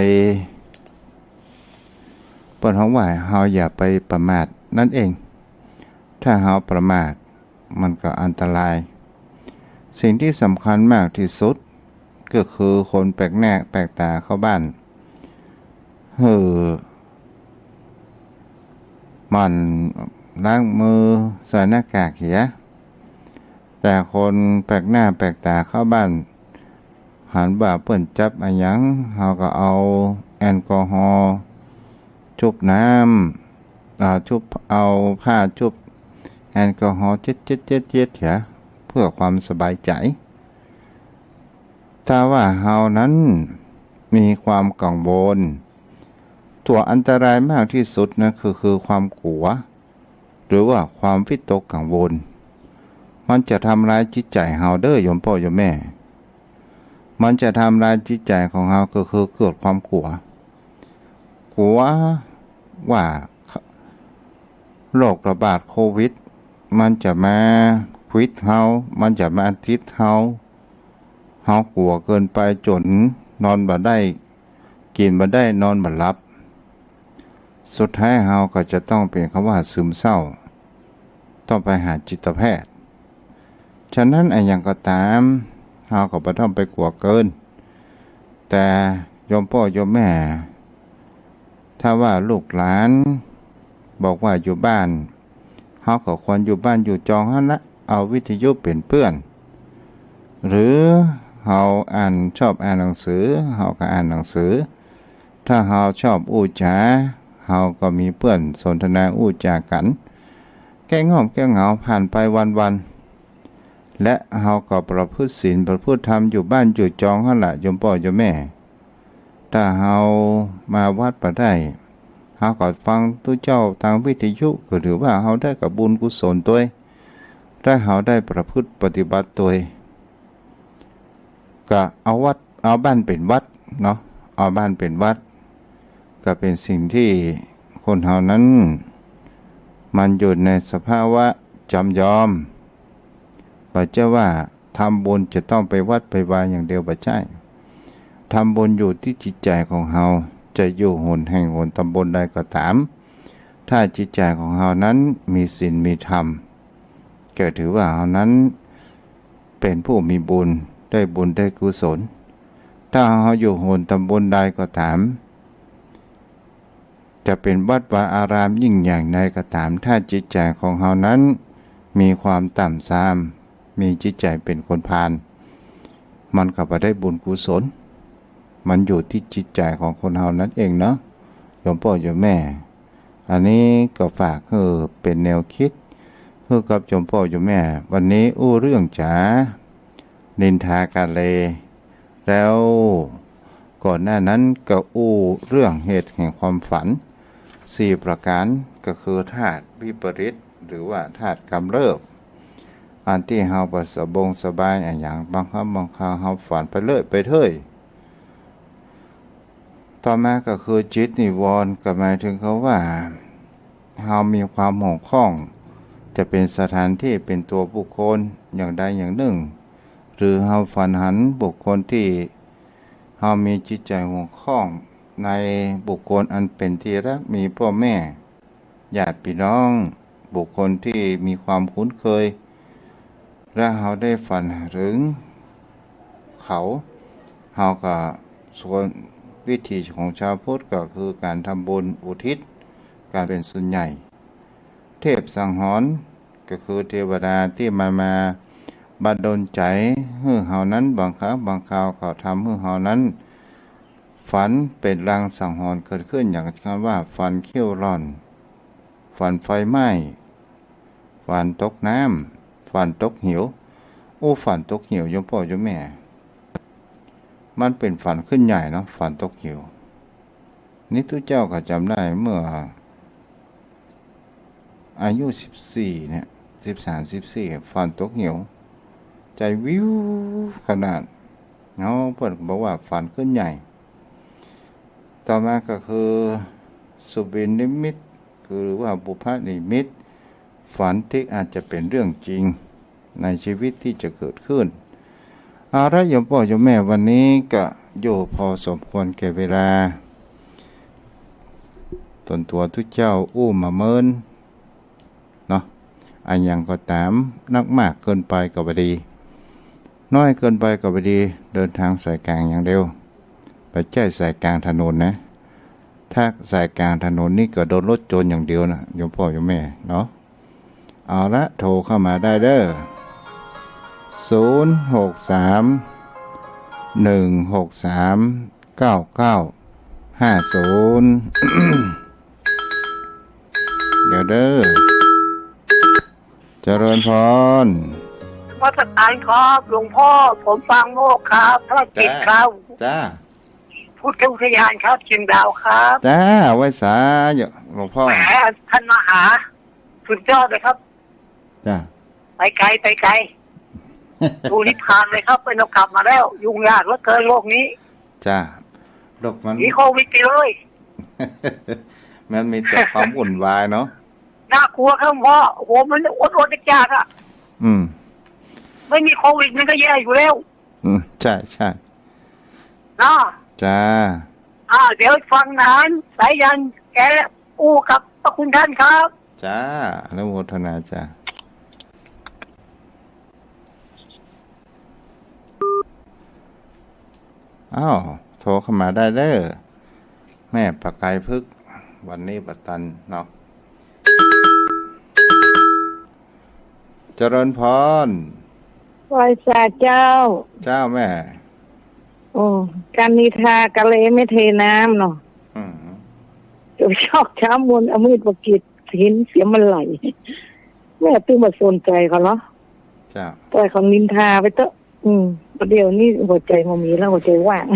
เปิ้นเฮาว่าเฮาอย่าไปประมาทนั่นเองถ้าเฮาประมาทมันก็อันตรายสิ่งที่สำคัญมากที่สุดก็คือคนแปลกหน้าแปลกตาเข้าบ้านมันล้างมือใส่หน้ากากเหียแต่คนแปลกหน้าแปลกตาเข้าบ้านหันบ่าเปิ้นจับอะหยังเฮาก็เอาแอลกอฮอล์ชุบน้ำชุบเอาผ้าชุบแอลกอฮอล์เจ็ดเหียเพื่อความสบายใจถ้าว่าเฮานั้นมีความกังวลตัวอันตรายมากที่สุดนะคือความกลัวหรือว่าความวิตกกังวลมันจะทำร้ายจิตใจเฮาเด้อโยมพ่อโยมแม่มันจะทำร้ายจิตใจของเฮาก็คือเกิดความกลัวว่าโรคระบาดโควิดมันจะมาควิดเฮามันจะมาทิศเฮากลัวเกินไปจนนอนบ่ได้กินบ่ได้นอนบ่หลับสุดท้ายเฮาก็จะต้องเป็นคำว่าซึมเศร้าต้องไปหาจิตแพทย์ฉะนั้นอย่างก็ตามเฮาก็บ่ต้องไปกลัวเกินแต่โยมพ่อโยมแม่ถ้าว่าลูกหลานบอกว่าอยู่บ้านเฮาก็ควรอยู่บ้านอยู่จองหั่นละเอาวิทยุเป็นเพื่อนหรือเฮาชอบอ่านหนังสือเฮาก็อ่านหนังสือถ้าเฮาชอบจาเฮาก็มีเพื่อนสนทนาจากันแก้งอมแก้เหงาผ่านไปวันๆและเฮาก็ประพฤติศีลประพฤติธรรมอยู่บ้านอยู่จองหั่นละโยมพ่อโยมแม่ถ้าเฮามาวัดบ่ได้เฮาก็ฟังตุเจ้าทางวิทยุก็ถือว่าเฮาได้กับบุญกุศลตัวถ้าเฮาได้ประพฤติปฏิบัติตัวก็เอาบ้านเป็นวัดเนาะเอาบ้านเป็นวัดก็เป็นสิ่งที่คนเฮานั้นมันอยู่ในสภาวะจำยอมบ่ใช่ว่าทำบุญจะต้องไปวัดไปวาอย่างเดียวบ่ใช่ทำบุญอยู่ที่จิตใจของเฮาจะอยู่หนแห่งหนตำบลใดก็ตามถ้าจิตใจของเฮานั้นมีศีลมีธรรมก็ถือว่าเฮานั้นเป็นผู้มีบุญได้บุญได้กุศลถ้าเฮาอยู่หนตำบลใดก็ตามจะเป็นวัดวาอารามยิ่งใหญ่ใดก็ตามถ้าจิตใจของเฮานั้นมีความต่ำทรามมีจิตใจเป็นคนพาลมันก็บ่ได้บุญกุศลมันอยู่ที่จิตใจของคนเฮานั้นเองเนาะโยมพ่อโยมแม่อันนี้ก็ฝากเป็นแนวคิดกับโยมพ่อโยมแม่วันนี้เรื่องจ๋านินทากันเลยแล้วก่อนหน้านั้นก็เรื่องเหตุแห่งความฝัน4ประการก็คือธาตุวิปริตหรือว่าธาตุกำเริบอันที่เฮาบ่สบายอย่างบางครั้งบางคราวเฮาฝันไปเลยไปเถยต่อมาก็คือจิตนิวรณ์ก็หมายถึงเขาว่าเฮามีความห่วงข้อง จะเป็นสถานที่เป็นตัวบุคคลอย่างใดอย่างหนึ่งหรือเฮาฝันหันบุคคลที่เฮามีจิตใจห่วงข้องในบุคคลอันเป็นที่รักมีพ่อแม่ญาติพี่น้องบุคคลที่มีความคุ้นเคยและเฮาได้ฝันถึงเขาเฮาก็ส่วนวิธีของชาวพุทธก็คือการทำบุญอุทิศการเป็นส่วนใหญ่เทพสังหรณ์ก็คือเทวดาที่มาบัดดลใจให้เฮานั้นบางครั้งบางคราวเขาทำให้เฮานั้นฝันเป็นลางสังหรณ์เกิดขึ้นอย่างคำว่าฝันเขี้ยวร่อนฝันไฟไหม้ฝันตกน้ำฝันตกหิวฝันตกหิวโยมพ่อโยมแม่มันเป็นฝันขึ้นใหญ่เนาะฝันตกหิวนี่ทุกเจ้าก็จำได้เมื่ออายุ14เนี่ย13-14ฝันตกหิวใจวิวขนาดเนาะเพิ่นบอกว่าฝันขึ้นใหญ่ต่อมาก็คือสุบินนิมิตคือว่าบุพนิมิตฝันที่อาจจะเป็นเรื่องจริงในชีวิตที่จะเกิดขึ้นเอาละโยมพ่อโยมแม่วันนี้ก็อยู่พอสมควรแก่เวลาตนตัวทุกเจ้ามาเมินเนาะอันยังก็ตามนักมากเกินไปก็บ่ดีน้อยเกินไปก็บ่ดีเดินทางสายกลางอย่างเร็วไปใช้สายกลางถนนนะถ้าสายกลางถนนนี่ก็โดนรถโจรอย่างเดียวนะโยมพ่อโยมแม่เนาะเอาละโทรเข้ามาได้เด้อ063-163-9950 เดี๋ยวเด้อเจริญพรวัดตานครับหลวงพ่อผมฟังโมกครับพระจิตครับจ้าพุทธอุทยานครับเชียงดาวครับจ้าไว้สาหลวงพ่อแหมท่านมหาสุดยอดเลยครับจ้าไปไกลดูนิพพานเลยครับไปเรากลับมาแล้วยุ่งยากเหลือเกินโลกนี้จ้าโลกมันมีโควิดไปเลย มันมีแต่ความวุ่นวายเนาะน่ากลัวครับพ่อโหมันอดยากอ่ะไม่มีโควิดมันก็แย่อยู่แล้วใช่นะจ้าเดี๋ยวฟังนานสายยันแกกับพระคุณท่านครับจ้าอนุโมทนาจ้าโทรเข้ามาได้เด้อแม่ปะไกพึกวันนี้ปัตตันเนาะเจริญพรไหว้สาเจ้าแม่การนิทากะเลไม่เทน้ำเนาะจะชอกช้ามูลอมีดประกิดหินเสียมันไหลแม่ตื้อมาสนใจเขาเนาะจ้าปล่อยเขานินทาไปเถอะประเดี๋ยวนี้หัวใจมันมีแล้วหัวใจว่าง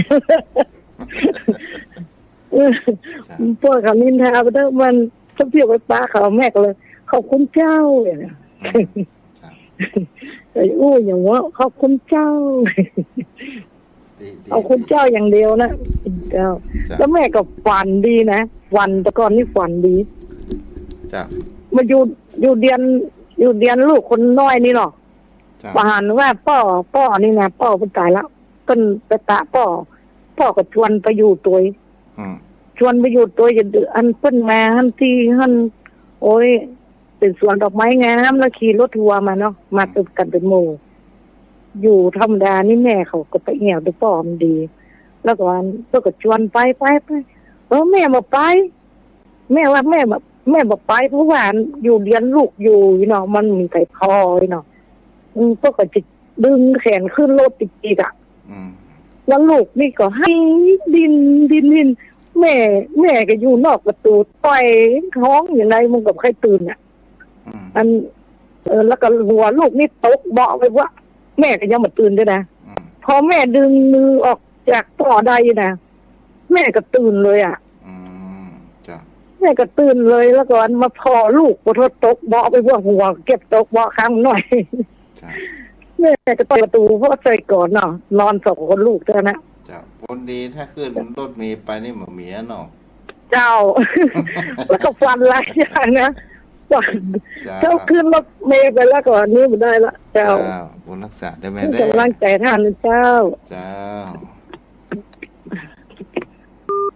ปล่อยเขานินทาไปเถอะมันถ้าเพียบไปป้าเขาแม่ก็เลยขอบคุณเจ้าอย่างนี้ไอ้อย่างว่าขอบคุณเจ้าเอาคุณเจ้าอย่างเดียวนะเจ้าแล้วแม่ก็ฝันดีนะฝันแต่ก่อนนี่ฝันดีจ้ามาอยู่เดือนลูกคนน้อยนี่เนาะประหารว่าพ่อนี่นะพ่อเป็นตายแล้วต้นไปตะพ่อก็ชวนไปอยู่ตัวชวนไปอยู่ตัวอย่าอันเพิ่นมาหันที่หันโอ้ยเป็นสวนดอกไม้งามแล้วขี่รถทัวร์มาเนาะมาตึกกันเป็นหมู่อยู่ธรรมดานี่แม่เขาก็ไปเหี่ยวด้วยพ่อมันดีแล้วก็ก็ชวนไปแม่มาไปแม่ว่าแม่บอกไปเพราะว่าอยู่เลี้ยงลูกอยู่เนาะมันมีไก่พอเนาะก็จะดึงแขนขึ้นรถติดอ่ะแล้วลูกนี่ก็ให้ดินแม่ก็อยู่นอกประตูต่อยท้องอย่างไรมึงกับใครตื่นอ่ะแล้วก็หัวลูกนี่ตกเบาะไปว่าแม่ก็ยังมาตื่นด้วยนะพอแม่ดึงมือออกจากต่อได้นะแม่ก็ตื่นเลยอ่ะแม่ก็ตื่นเลยแล้วก็มาพอลูกก็ทดตกเบาะไปว่าหัวเก็บตกเบาะข้างหน่อยแม่ก็ต่อยประตูเพราะใจก่อนเนาะนอนสองคนลูกเท่านั้นจ้าคนดีถ้าขึ้นรถมีไปนี่เหมือนเมียเนาะเจ้าแล้วก็ฟันหลายอย่างนะไป ก่อนเจ้าขึ้นรถเมล์ไปแล้วก่อนนี้ไม่ได้ละเจ้าบุญรักษาได้ไหมได้กำลังใจท่านเจ้า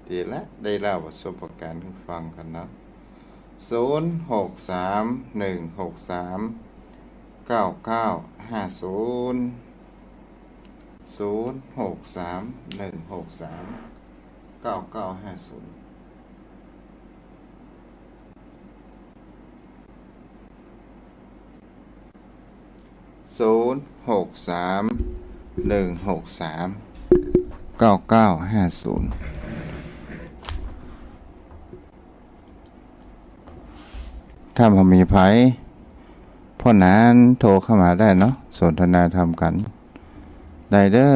ดีแล้วได้เล่าประสบการณ์ให้ฟังกันเนาะ0631639950ถ้าพอมีไผพ่อนั้นโทรเข้ามาได้เนาะสนทนาธรรมกันได้เด้อ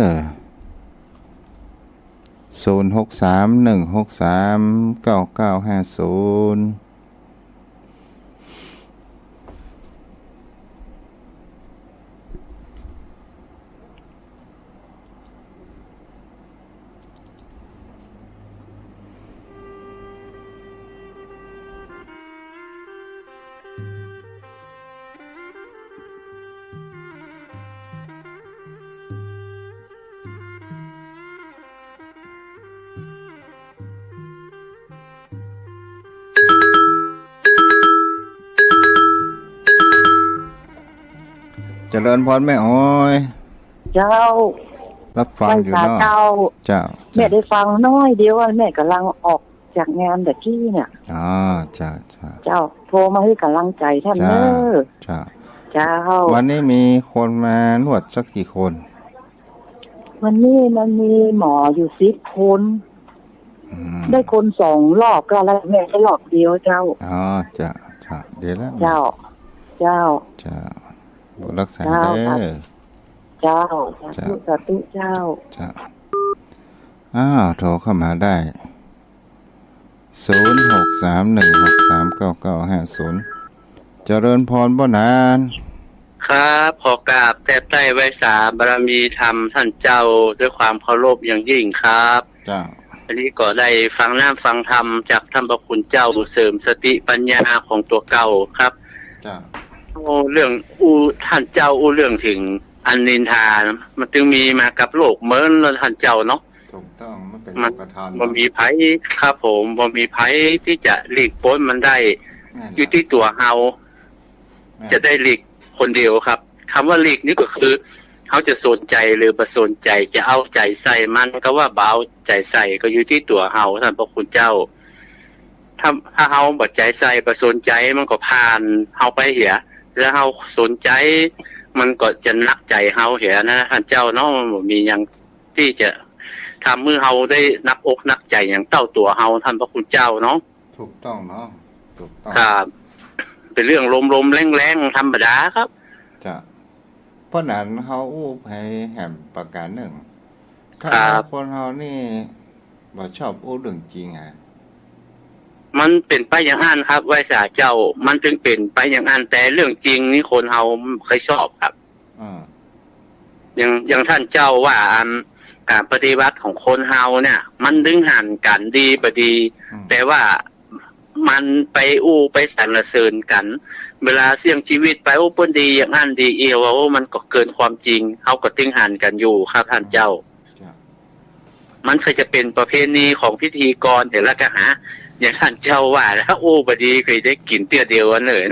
0631639950เจริญพรแม่อ้อยเจ้ารับฟังอยู่เนาะเจ้าแม่ได้ฟังน้อยเดียวแม่กำลังออกจากงานแต่กี้เนี่ยเจ้าโทรมาให้กำลังใจท่านเด้อเจ้าวันนี้มีคนมานวดสักกี่คนวันนี้มันมีหมออยู่10 คนได้คน2 รอบก็แล้วแม่ได้รอบเดียวเจ้าจ้าเดี๋ยวแล้วเจ้ารักษาได้เจ้าสาธุเจ้าโทรเข้ามาได้0631639950เจริญพรบ่นานครับขอกราบแทบใต้ไว้สาบารมีธรรมท่านเจ้าด้วยความเคารพอย่างยิ่งครับอันนี้ก็ได้ฟังน้ำฟังธรรมจากท่านพระคุณเจ้าเสริมสติปัญญาของตัวเก่าครับเรื่องท่านเจ้าเรื่องถึงอันนินทามันจึงมีมากับโลกเหมือนท่านเจ้าเนาะถูกต้องมันเป็นประธานบ่มีไผครับผมบ่มีไผที่จะหลีกพ้นมันได้อยู่ที่ตัวเฮาจะได้หลีกคนเดียวครับคำว่าหลีกนี่ก็คือเขาจะสนใจหรือบ่สนใจจะเอาใจใส่มันก็ว่าเบาใจใส่ก็อยู่ที่ตัวเฮาท่านพระคุณเจ้าถ้าเฮาบ่ใจใส่บ่สนใจมันก็ผ่านเฮาไปเหียแล้วเฮาสนใจมันก็จะนักใจเฮาเหียนะท่านเจ้าเนาะมันบ่มีหยังที่จะทำมือเฮาได้นักอกนักใจอย่างเต้าตัวเฮาท่านพระคุณเจ้าเนาะถูกต้องเนาะถูกต้องครับเป็นเรื่องลมๆแรงๆธรรมดาครับเพราะนั้นเฮาให้แหมประการหนึ่งถ้าคนเฮานี่บ่ชอบเรื่องจริงมันเป็นไปอย่างนั้นครับไว้สาเจ้ามันจึงเป็นไปอย่างนั้นแต่เรื่องจริงนี่คนเฮาเคยชอบครับอย่างท่านเจ้าว่าการปฏิบัติของคนเฮาเนี่ยมันดึงหันกันดีบ่ดีแต่ว่ามันไปไปสรรเสริญกันเวลาเสี่ยงชีวิตไปเปิ้นดีอย่างนั้นดีว่ามันก็เกินความจริงเฮาก็ดึงหันกันอยู่ครับท่านเจ้ามันเคยจะเป็นประเพณีของพิธีกรเดี๋ยวละก็หาอย่างท่านเจ้าว่าแล้วบดีเคยได้กินเตี้ยเดียวกันเลย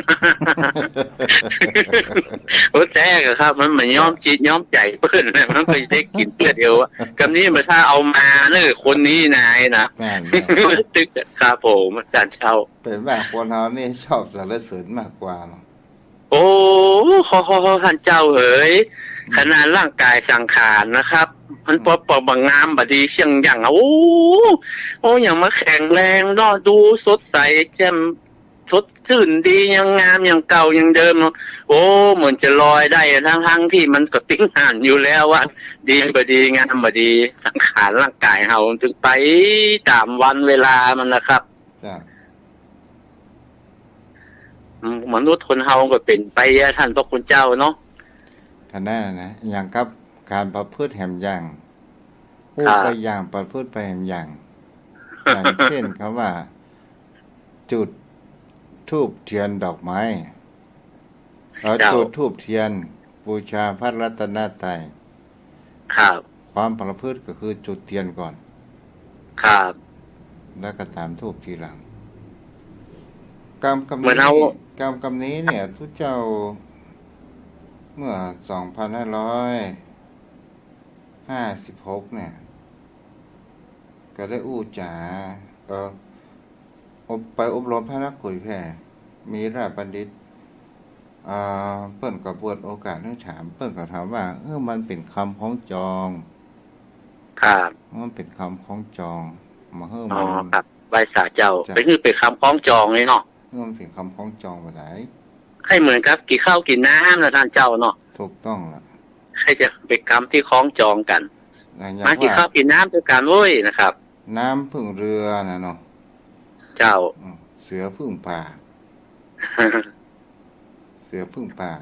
แต่ก็ครับมันย้อมจิตย้อมใจเพื่อนมันเคยได้กินเตี้ยเดียวกับนี้มาถ้าเอามาคนนี้นายนะตึกครับผมอาจารย์เจ้าเป็นแบบคนเรานี่ชอบสรรเสริญมากกว่าเนาะขอท่านเจ้าเอ๋ยขนาดร่างกายสังขารนะครับมันปอบางงามบดีเชียงอย่างอย่างมาแข็งแรงนอดูสดใสแจ่มสดชื่นดียังงามยังเก่ายังเดิมเหมือนจะลอยได้ทั้งที่มันก็ติ้งห่านอยู่แล้วว่าดีบดีงามบดีสังขารร่างกายเฮาจึงไปตามวันเวลามันนะครับมนุษย์คนเฮาก็เป็นไปท่านพระคุณเจ้าเนาะท่านนั่นนะอย่างกับการประพฤติแหมอย่างไปอย่างประพฤติไปแหมอย่างเช่นคำว่าจุดธ ธูปเทียนดอกไม้จุดธูปเทียนบูชาพระรัตนตรัยครับความประพฤติก็คือจุดเทียนก่อนครับแล้วก็ตามธูปทีหลังกรรมกำนี้เนี่ยทุกเจ้าเมื่อ2556เนี่ยก็ได้อู้จ๋าก็ไปอบรมพระนักขุยแผ่มีราชบัณฑิตเปิ้นก็บวชโอกาสให้ถามเปิ้นก็ถามว่ามันเป็นคำของจองครับมันเป็นคำของจองมามันครับใบสาเจ้าเป็นคำของจองเลยเนาะมันเป็นคำของจองไปไหนให้เหมือนกับกินข้าวกินน้ำนะท่านเจ้าเนาะถูกต้องล่ะให้จะเป็นคำที่คล้องจองกันมากินข้าวกินน้ำด้วยกันเว้ยนะครับน้ำพึ่งเรือนะเนาะเจ้าเสือพึ่งป่าเสือพึ่งป่า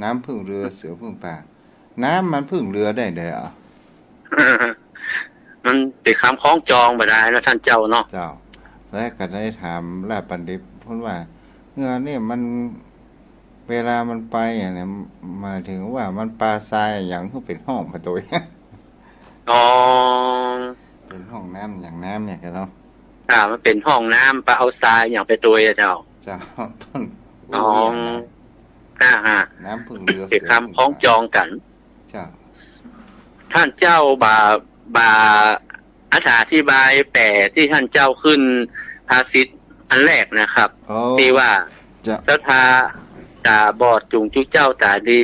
น้ำพึ่งเรือเสือพึ่งป่าน้ำมันพึ่งเรือได้เลยอ่ะมันเป็นคำคล้องจองมาได้แล้วท่านเจ้าเนาะเจ้าแล้วก็ได้ถามราชบัณฑิตพูดว่าเงื่อเนี่ยมันเวลามันไปเนี่ยมาถึงว่ามันปลาทรายอย่างที่เป็นห้องประตูเป็นห้องน้ำอย่างน้ำเนี่ยกันเนาะมันเป็นห้องน้ำปลาเอาทรายอย่างไปตัวเจ้าต้นน้ำพึ่งเรือเป็นคำคล้องจองกันเจ้าท่านเจ้าบาอธิบายแปลที่ท่านเจ้าขึ้นภาษิตอันแรกนะครับที่ว่าศรัทธาตาบอดจุงจุเจ้าตาดี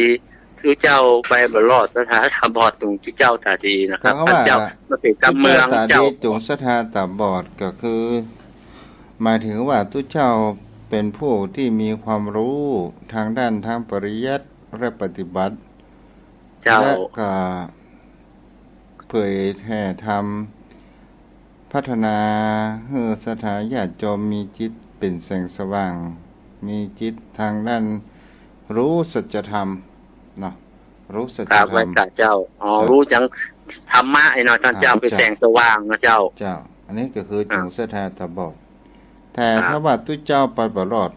จุเจ้าไปบรอดศรัทธาตาบอดจุงจุเจ้าตาดีนะครับท่านเจ้ามาเป็นกำเมืองเจ้าจุงศรัทธาตาบอดก็คือหมายถึงว่าทุเจ้าเป็นผู้ที่มีความรู้ทางด้านทางปริยัติและปฏิบัติและก็เผยแผ่ธรรมพัฒนาให้ศรัทธาญาติโยมมีจิตเป็นแสงสว่างมีจิตทางด้านรู้สัจธรรมเนาะรู้สัจธรรมเจ้ารู้จังธรรมะไอ้เนาะท่านเจ้าเป็นแสงสว่างนะเจ้าอันนี้ก็คือจุงศรัทธาตาบอดแต่ถ้าว่าทุเจ้าไปบรอด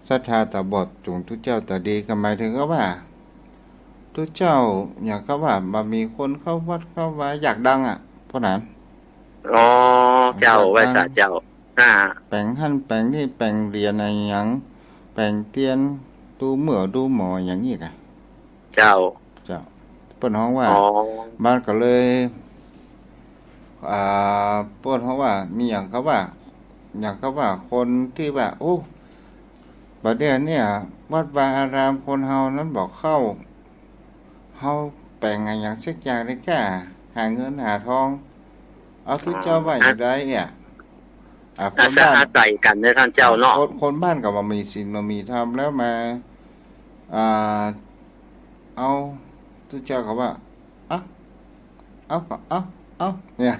ศรัทธาตาบอดจุงทุเจ้าตาดีก็หมายถึงว่าทุเจ้าอย่างก็ว่ามามีคนเข้าวัดเข้าว่าอยากดังอ่ะเพราะนั้นเจ้าไว้สาเจ้าแปลงหั่นแปลงนี่แปลงเรียนอะไรอย่างแปลงเตียนดูเหมือดูหมออย่างนี้กันเจ้าเปิ้นฮ้องว่าบ้านก็เลยเปิ้นฮ้องว่ามีอย่างเขาว่าคนที่ว่าโอ้บัดเดี๋ยวเนี่ยวัดวาอารามคนเฮานั้นบอกเข้าเฮาแปลงอย่างสักอย่างได้แค่หาเงินหาทองเอาทุเจ้าไว้อยู่ได้เนี่ยคนบ้านอาศัยกันในท่านเจ้าเนาะคนบ้านก็มามีศีลมามีธรรมแล้วมาเอาทุเจ้าเขาว่าเอาเนี่ย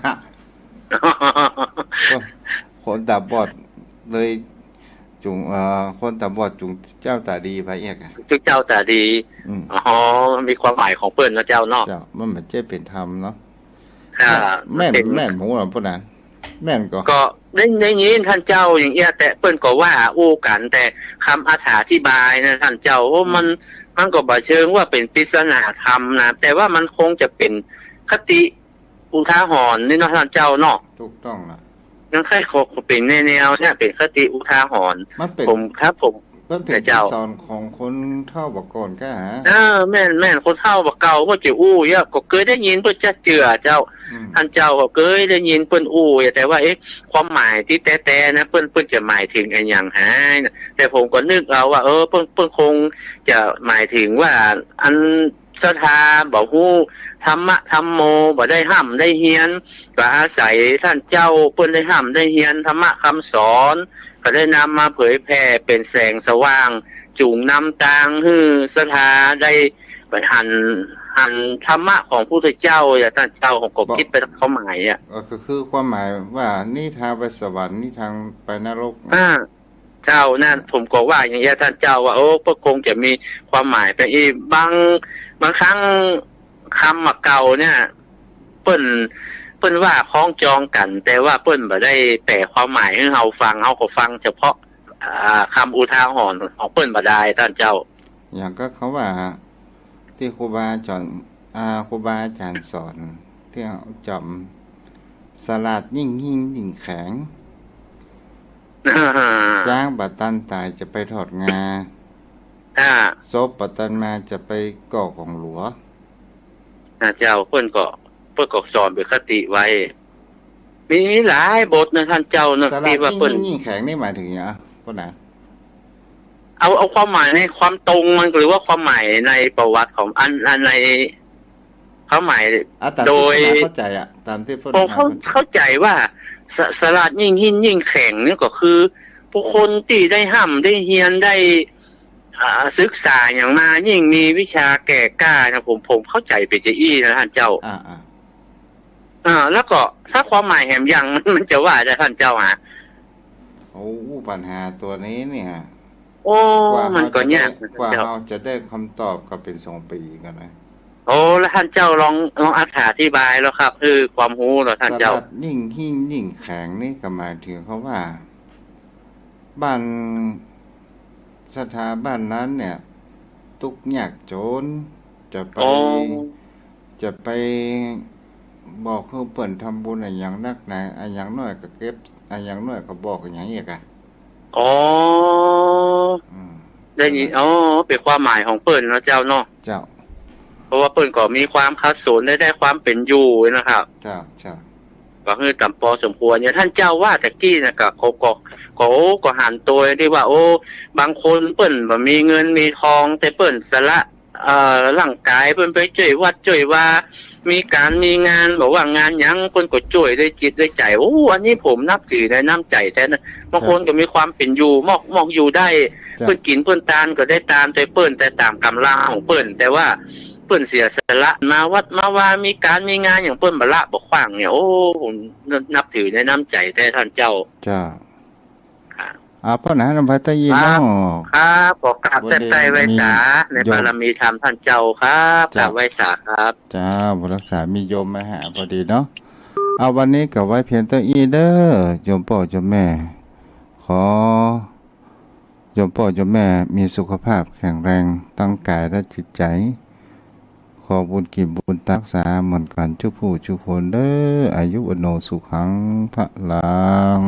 คนตาบอดเลยจุงคนตาบอดจุงเจ้าตาดีพระเอกจุงเจ้าตาดีมีความหมายของเปิ้นนะเจ้าเนาะมันเหมือนเจ้เป็นธรรมเนาะแม่นหมูหรอพวกนั้นแม่นก็ได้ยินท่านเจ้าอย่างเงี้ยแต่เปิ้นก็ว่าอู้กันแต่คำอธิบายนะท่านเจ้ามันก็บ่เชิงว่าเป็นปริศนาธรรมนะแต่ว่ามันคงจะเป็นคติอุทาหรณ์นี่เนาะท่านเจ้าเนาะถูกต้องล่ะยังแค่เป็นแนวเนี่ยเป็นคติอุทาหรณ์ผมมันเป็นสอนของคนเฒ่าบ่ก่อนก็หาแม่นคนเฒ่าบ่เก่าบ่จะอู้ย่ก็เคยได้ยินเพิ่นจะเจือเจ้าท่านเจ้าก็เคยได้ยินเพิ่นอู้แต่ว่าความหมายที่แท้ๆนะเพิ่นจะหมายถึงอันหยังหาแต่ผมก็นึกเอาว่าเพิ่นคงจะหมายถึงว่าอันศรัทธาบ่ฮู้ธรรมะธัมโมบ่ได้ห้ำได้เฮียนก็อาศัยท่านเจ้าเพิ่นได้ห้ำได้เฮียนธรรมะคำสอนก็ได้นำมาเผยแผ่เป็นแสงสว่างจูงนำทางให้ศรัทธาได้ไปหันธรรมะของพระพุทธเจ้าอย่างท่านเจ้าของกบคิดไปเขาหมายก็คือความหมายว่านี่ทางไปสวรรค์นี่ทางไปนรกเจ้านั่นผมก็ว่าอย่างนี้ท่านเจ้าว่าพระคงจะมีความหมายไปอีกบางครั้งคำเก่าเนี่ยเปิ้น ปิ้นว่าคล้องจองกัน แต่ว่าเปิ้นบ่ได้แปลความหมายให้เราฟังเราก็ฟังเฉพาะคำอุทาหรณ์ของเปิ้นบ่ได้ท่านเจ้าอย่างก็เขาว่าที่ครูบาอาจารย์สอนที่เขาจำสลัดยิ่งแข็งจ้างบัตันตายจะไปถอดงาศพบัตันมาจะไปก่อของหลวงเจ้าเพิ่นก็สอนเป็นคติไว้มีหลายบทนะท่านเจ้านะที่ว่าเพิ่นยิ่งแข็งนี่หมายถึงอย่างพ่อนะเอาความหมายในความตรงมันหรือว่าความหมายในประวัติของอันในความหมายโดยเข้าใจตามที่ผมเข้าใจว่าสลัดยิ่งแข็งนี่ก็คือผู้คนที่ได้ห้ำได้เฮียนได้ศึกษาอย่างมายิ่งมีวิชาแก่กล้านะผมเข้าใจไปจะอี้นะท่านเจ้าแล้วก็ถ้าความหมายแหมยังมันจะว่าจะท่านเจ้าโอ้ปัญหาตัวนี้เนี่ยโอ้มันก็ยากกว่าเราจะได้คำตอบก็เป็น2 ปีกันนะโอ้แล้วท่านเจ้าลองอธิบายแล้วครับคือความรู้เหรอท่านเจ้ายิ่งแข็งนี่ก็หมายถึงเขาว่าบ้านสถาบันนั้นเนี่ยทุกยากจนจะไปบอกเขาเปิ่นทำบุญอะไรอย่างนักหนาอย่างน้อยก็เก็บอย่างน้อยก็บอกอย่างนี้กันได้ยินเป็นความหมายของเปิ่นเนาะเจ้าเนาะเจ้าเพราะว่าเปิ่นก็มีความคัดสนได้ความเป็นอยู่นะครับเจ้าก็คือตำปอสมควรเนี่ยท่านเจ้าว่าตะกี้นะก็หันตัวที่ว่าบางคนเปิ่นบ่มีเงินมีทองแต่เปิ่นสละร่างกายเปิ่นไปช่วยวัดช่วยว่ามีการมีงานบอกว่างานยังเปิ่นก็ช่วยด้วยจิตด้วยใจอันนี้ผมนับถือในน้ำใจแท้นะบางคนก็มีความเป็นอยู่มอกอยู่ได้เปิ่นกินเปิ่นทานก็ได้ตามใจเปิ่นแต่ตามกำลังของเปิ่นแต่ว่าเปิ้นเสียสละมาวัดมาว่ามีการมีงานอย่างเปิ้นบ่ละบ่ขว้างเนี่ยผมนับถือในน้ำใจแท้ท่านเจ้าพ่อนะนำพัตยีเนาะครับขอกราบแต่ใจไว้สาในบารมีธรรมท่านเจ้าครับกราบไว้สาครับจ้าบุรักษามีโยมมาหาพอดีเนาะเอาวันนี้ก็ไว้เพียงเท่านี้เด้อโยมพ่อโยมแม่ขอโยมพ่อโยมแม่มีสุขภาพแข็งแรงทั้งกายและจิตใจขอบุญกิจบุญรักษาเหมือนกันทุกผู้ทุกคนเด้ออายุวโนสุขังพลัง